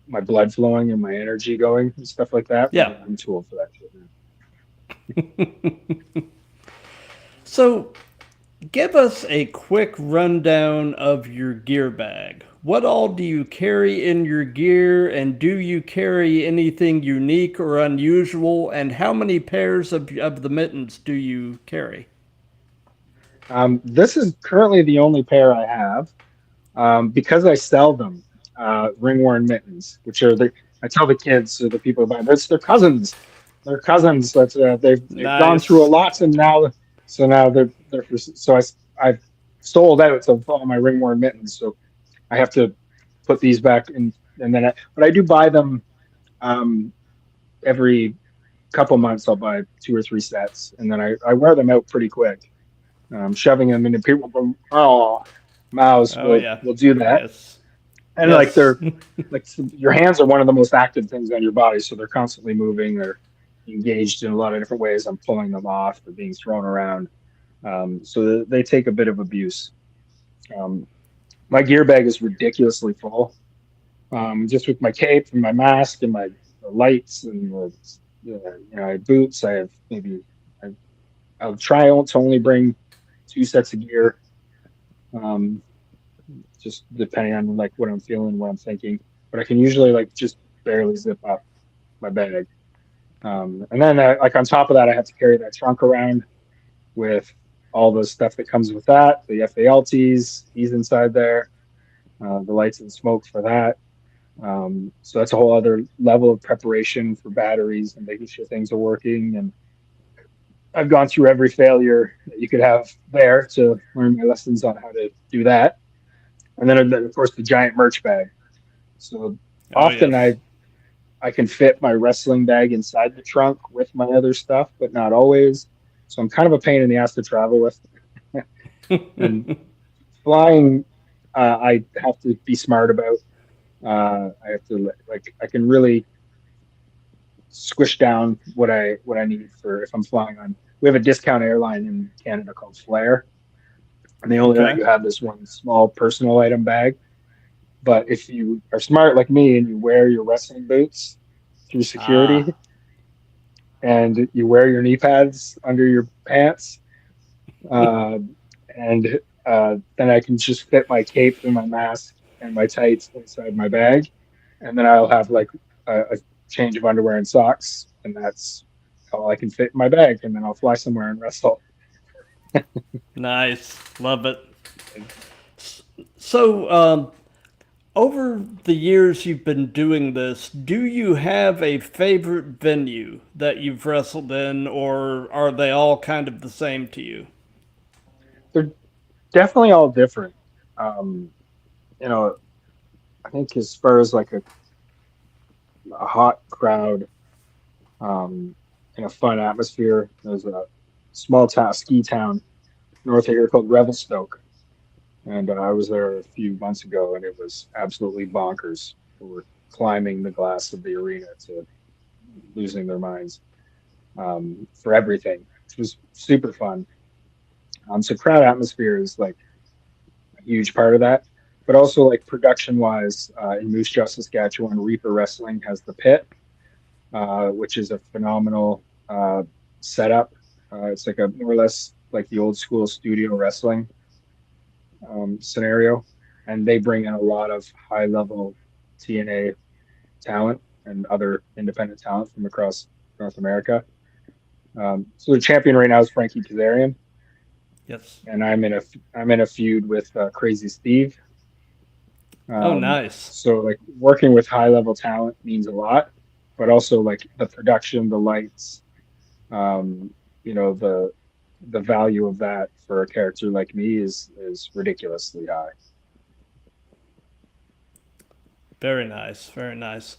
my blood flowing and my energy going and stuff like that. Yeah. I'm too old for that shit now. So, give us a quick rundown of your gear bag. What all do you carry in your gear, and do you carry anything unique or unusual? And how many pairs of the mittens do you carry? This is currently the only pair I have, because I sell them, ring worn mittens, which are I tell the kids, or the people buying, that's their cousins. They're cousins. That's they've gone through a Nice. lot, and now I've sold out of all my ring worn mittens, so I have to put these back in, and then but I do buy them, um, every couple months. I'll buy 2 or 3 sets, and then I wear them out pretty quick. Shoving them into people from mouths Oh yeah. will do that, Yes. and like Yes. they're like your hands are one of the most active things on your body, so they're constantly moving. They're engaged in a lot of different ways. I'm pulling them off. They're being thrown around, so they take a bit of abuse. Um, my gear bag is ridiculously full, just with my cape and my mask and my the lights and I have boots. I have I, I'll try to only bring 2 sets of gear, um, just depending on like what I'm feeling, what I'm thinking. But I can usually like just barely zip up my bag. And then like on top of that, I have to carry that trunk around with all the stuff that comes with that. The FALTs, he's inside there, the lights and smoke for that. So that's a whole other level of preparation for batteries and making sure things are working. And I've gone through every failure that you could have there to learn my lessons on how to do that. And then of course the giant merch bag. So Oh often yes. I can fit my wrestling bag inside the trunk with my other stuff, but not always. So I'm kind of a pain in the ass to travel with. And flying, I have to be smart about. I have to like I can really squish down what I need for if I'm flying on. We have a discount airline in Canada called Flair, and they only let Okay. you have this one small personal item bag. But if you are smart like me and you wear your wrestling boots through security Ah. and you wear your knee pads under your pants, uh, and then I can just fit my cape and my mask and my tights inside my bag, and then I'll have like a change of underwear and socks, and that's all I can fit in my bag, and then I'll fly somewhere and wrestle. Nice. Love it. So, over the years you've been doing this, do you have a favorite venue that you've wrestled in, or are they all kind of the same to you? They're definitely all different. Um, you know, I think as far as like a hot crowd, um, in a fun atmosphere, there's a small town, ski town north of here called Revelstoke. And I was there a few months ago, and it was absolutely bonkers. We were climbing the glass of the arena to losing their minds, for everything. It was super fun. So crowd atmosphere is like a huge part of that, but also like production wise, in Moose Jaw, Saskatchewan, Reaper Wrestling has the pit, which is a phenomenal setup. It's like a more or less like the old school studio wrestling, scenario, and they bring in a lot of high level TNA talent and other independent talent from across. North America. So the champion right now is Frankie Kazarian, Yes. and I'm in a feud with Crazy Steve. Oh, nice. So like working with high level talent means a lot, but also like the production, the lights, um, you know, the value of that for a character like me is ridiculously high. Very nice. Very nice.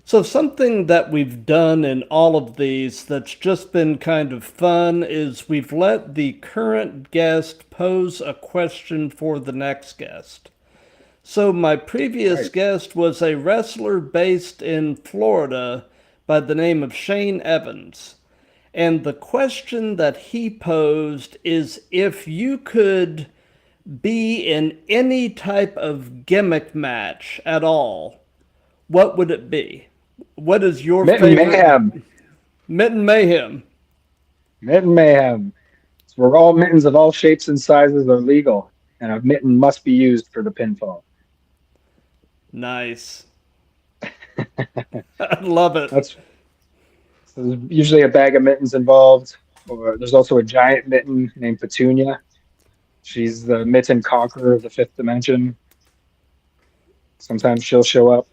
So something that we've done in all of these that's just been kind of fun is we've let the current guest pose a question for the next guest. So my previous Right. guest was a wrestler based in Florida by the name of Shane Evans. And the question that he posed is if you could be in any type of gimmick match at all, what would it be? What is your Mitten favorite? Mayhem. Mitten Mayhem. Mitten Mayhem. So where all mittens of all shapes and sizes are legal, and a mitten must be used for the pinfall. Nice. I love it. That's so there's usually a bag of mittens involved, or there's also a giant mitten named Petunia. She's the mitten conqueror of the fifth dimension. Sometimes she'll show up,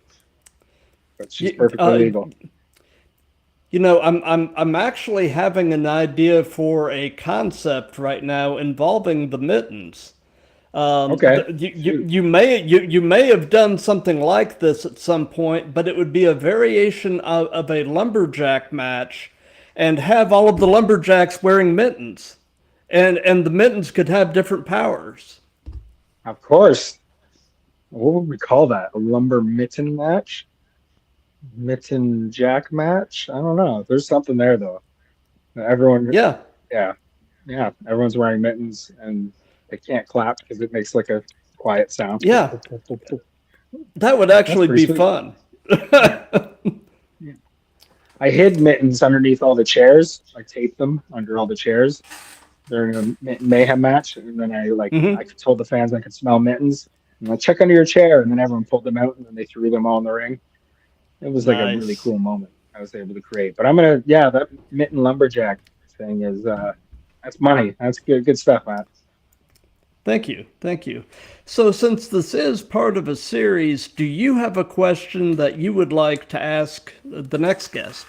but she's You, perfectly legal. you know, I'm actually having an idea for a concept right now involving the mittens. Okay. You may have done something like this at some point, but it would be a variation of a lumberjack match, and have all of the lumberjacks wearing mittens, and the mittens could have different powers. Of course. What would we call that? A lumber mitten match? Mitten jack match? I don't know. There's something there though. Everyone, Yeah, yeah, yeah. Everyone's wearing mittens and they can't clap because it makes like a quiet sound. yeah, that would That's actually pretty be sweet. fun. Yeah. Yeah. I hid mittens underneath all the chairs. I taped them under all the chairs during a mayhem match, and then I Hmm. told the fans I could smell mittens. And I check under your chair, and then everyone pulled them out, and then they threw them all in the ring. It was like a really Nice. cool moment I was able to create. But I'm gonna, yeah, that mitten lumberjack thing is that's money. That's good stuff, Matt. Thank you. Thank you. So, since this is part of a series, do you have a question that you would like to ask the next guest?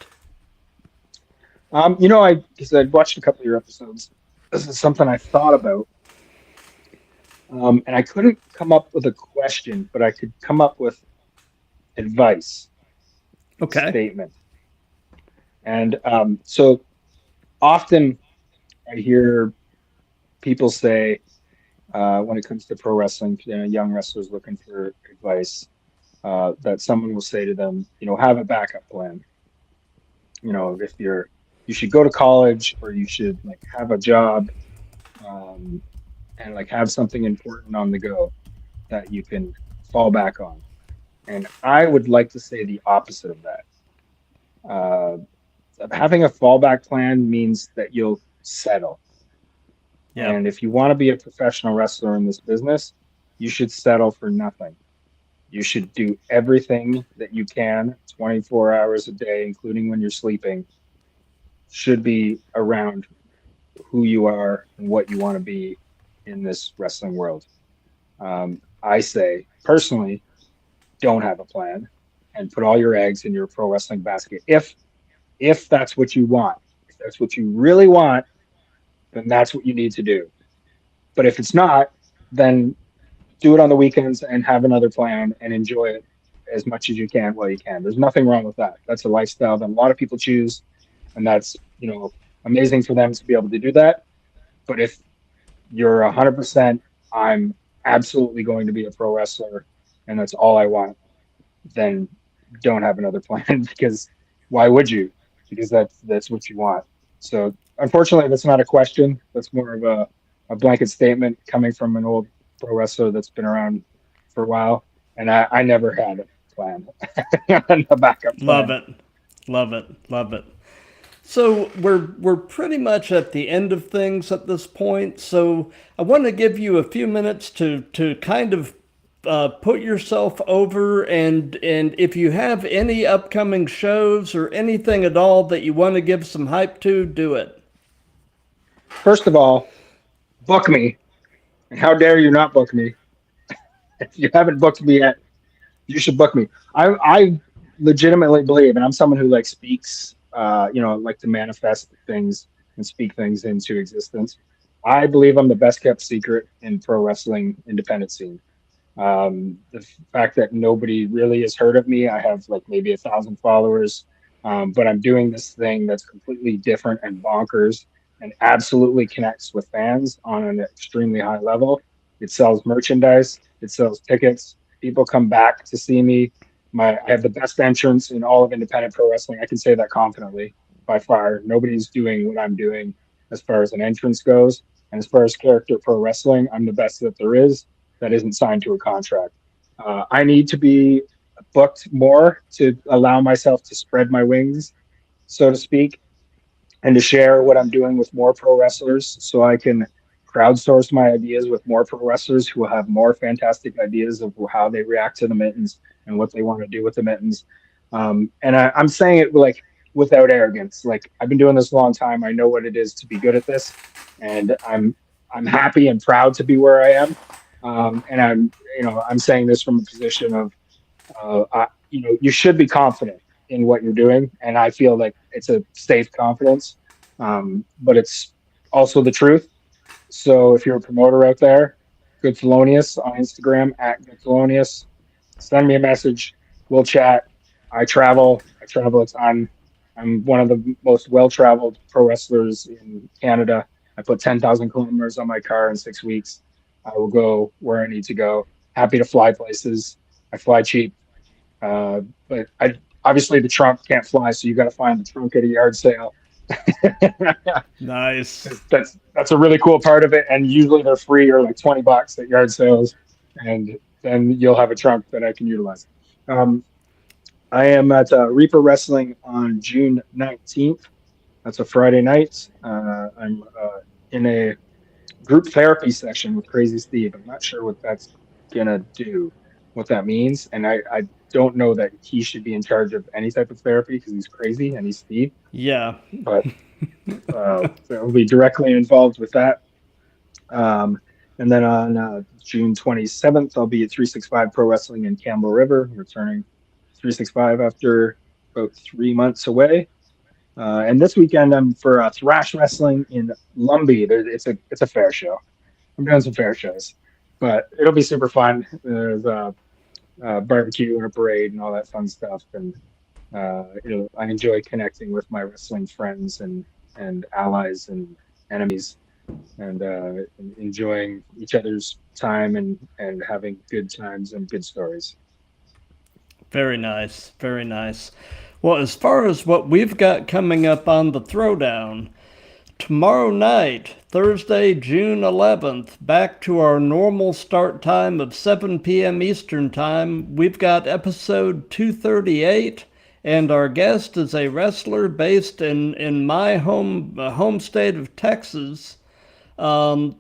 You know, because I'd watched a couple of your episodes. This is something I thought about, and I couldn't come up with a question, but I could come up with advice, a Okay. statement. And so often I hear people say, when it comes to pro wrestling, you know, young wrestlers looking for advice, that someone will say to them, you know, have a backup plan. You know, if you should go to college or you should like have a job, um, and like have something important on the go that you can fall back on. And I would like to say the opposite of that. Uh, Having a fallback plan means that you'll settle. And Yep. if you want to be a professional wrestler in this business, you should settle for nothing. You should do everything that you can 24 hours a day, including when you're sleeping, should be around who you are and what you want to be in this wrestling world. I say, personally, don't have a plan and put all your eggs in your pro wrestling basket. If that's what you want, if that's what you really want, then that's what you need to do. But if it's not, then do it on the weekends and have another plan and enjoy it as much as you can while you can. There's nothing wrong with that. That's a lifestyle that a lot of people choose, and that's, you know, amazing for them to be able to do that. But if you're 100%, I'm absolutely going to be a pro wrestler, and that's all I want, then don't have another plan because why would you? Because that's what you want. So unfortunately, that's not a question. That's more of a blanket statement coming from an old pro wrestler that's been around for a while. And I never had a plan, a backup Love plan. it. Love it. Love it. So we're pretty much at the end of things at this point. So I want to give you a few minutes to kind of put yourself over, and if you have any upcoming shows or anything at all that you want to give some hype to, do it. First of all, book me. And how dare you not book me? If you haven't booked me yet, you should book me. I legitimately believe, and I'm someone who like speaks, like to manifest things and speak things into existence. I believe I'm the best kept secret in pro wrestling independent scene. The fact that nobody really has heard of me, I have like maybe 1,000 followers, but I'm doing this thing that's completely different and bonkers and absolutely connects with fans on an extremely high level. It sells merchandise, it sells tickets. People come back to see me. I have the best entrance in all of independent pro wrestling. I can say that confidently. By far, nobody's doing what I'm doing as far as an entrance goes, and as far as character pro wrestling, I'm the best that there is that isn't signed to a contract. I need to be booked more to allow myself to spread my wings, so to speak, and to share what I'm doing with more pro wrestlers so I can crowdsource my ideas with more pro wrestlers who will have more fantastic ideas of how they react to the mittens and what they want to do with the mittens. I'm saying it like without arrogance. Like I've been doing this a long time. I know what it is to be good at this, and I'm happy and proud to be where I am. And I'm saying this from a position of, you should be confident in what you're doing, and I feel like it's a safe confidence, but it's also the truth. So if you're a promoter out there, Good Theolonious on Instagram at Good Theolonious, send me a message. We'll chat. I travel a ton. I'm one of the most well-traveled pro wrestlers in Canada. I put 10,000 kilometers on my car in 6 weeks. I will go where I need to go. Happy to fly places. I fly cheap. But obviously the trunk can't fly, so you got to find the trunk at a yard sale. Nice. That's a really cool part of it, and usually they're free or like $20 at yard sales, and then you'll have a trunk that I can utilize. I am at Reaper Wrestling on June 19th. That's a Friday night. I'm in a group therapy session with Crazy Steve. I'm not sure what that's gonna do, what that means, and I don't know that he should be in charge of any type of therapy because he's crazy and he's Steve. Yeah. But so I'll be directly involved with that. And then on June 27th, I'll be at 365 Pro Wrestling in Campbell River, returning 365 after about 3 months away. And this weekend, I'm for Thrash Wrestling in Lumbee. It's a fair show. I'm doing some fair shows, but it'll be super fun. There's barbecue and a parade and all that fun stuff. And I enjoy connecting with my wrestling friends and allies and enemies, and enjoying each other's time and having good times and good stories. Very nice. Very nice. Well, as far as what we've got coming up on the Throwdown, tomorrow night, Thursday, June 11th, back to our normal start time of 7 p.m. Eastern Time, we've got episode 238, and our guest is a wrestler based in my home state of Texas, a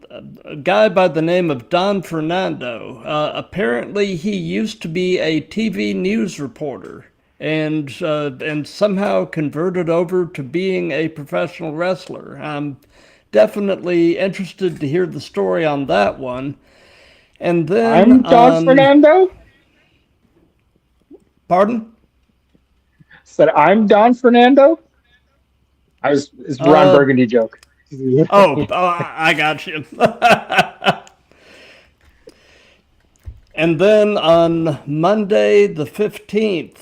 guy by the name of Don Fernando. Apparently, he used to be a TV news reporter, and somehow converted over to being a professional wrestler. I'm definitely interested to hear the story on that one. And then I'm Don Fernando? Pardon? Said I'm Don Fernando? It's Ron Burgundy joke. I got you. And then on Monday the 15th,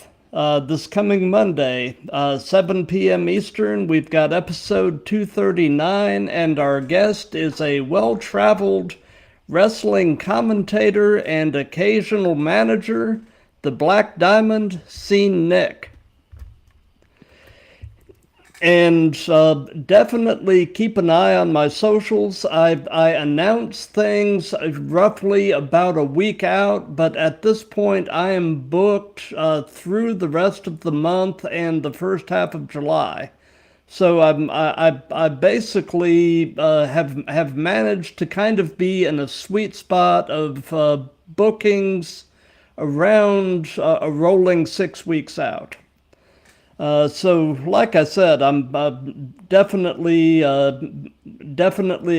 this coming Monday, 7 p.m. Eastern, we've got episode 239, and our guest is a well-traveled wrestling commentator and occasional manager, the Black Diamond, Scene Nick. And definitely keep an eye on my socials. I announce things roughly about a week out, but at this point I am booked through the rest of the month and the first half of July. So I basically have managed to kind of be in a sweet spot of bookings around a rolling 6 weeks out. So, like I said, I'm definitely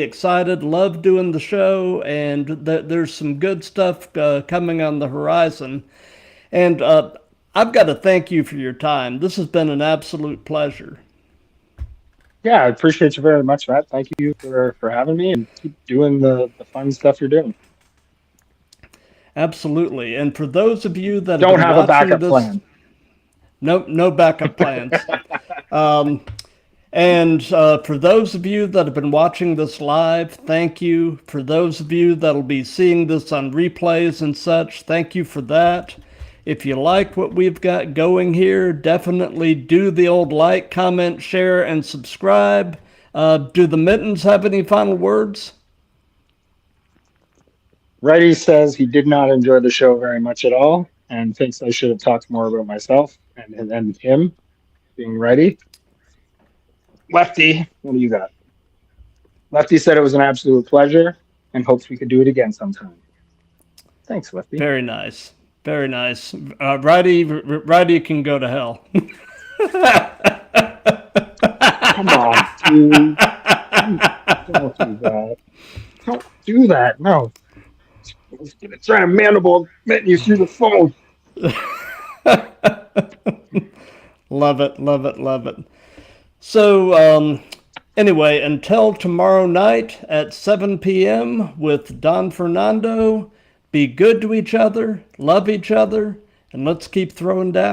excited. Love doing the show, and there's some good stuff coming on the horizon. And I've got to thank you for your time. This has been an absolute pleasure. Yeah, I appreciate you very much, Matt. Thank you for having me, and keep doing the fun stuff you're doing. Absolutely. And for those of you that have Don't been have a watching backup this, plan. no backup plans. And for those of you that have been watching this live, thank you. For those of you that'll be seeing this on replays and such, thank you for that. If you like what we've got going here, definitely do the old like, comment, share, and subscribe. Do the Mittens have any final words? Reddy says he did not enjoy the show very much at all, and thinks I should have talked more about myself and him being ready. Lefty, what do you got? Lefty said it was an absolute pleasure and hopes we could do it again sometime. Thanks, Lefty. Very nice. Very nice. Righty can go to hell. Come on, dude. Don't do that. Don't do that. No. I was going to try to mandible you through the phone. Love it, love it, love it. So, anyway, until tomorrow night at 7 p.m. with Don Fernando, be good to each other, love each other, and let's keep throwing down.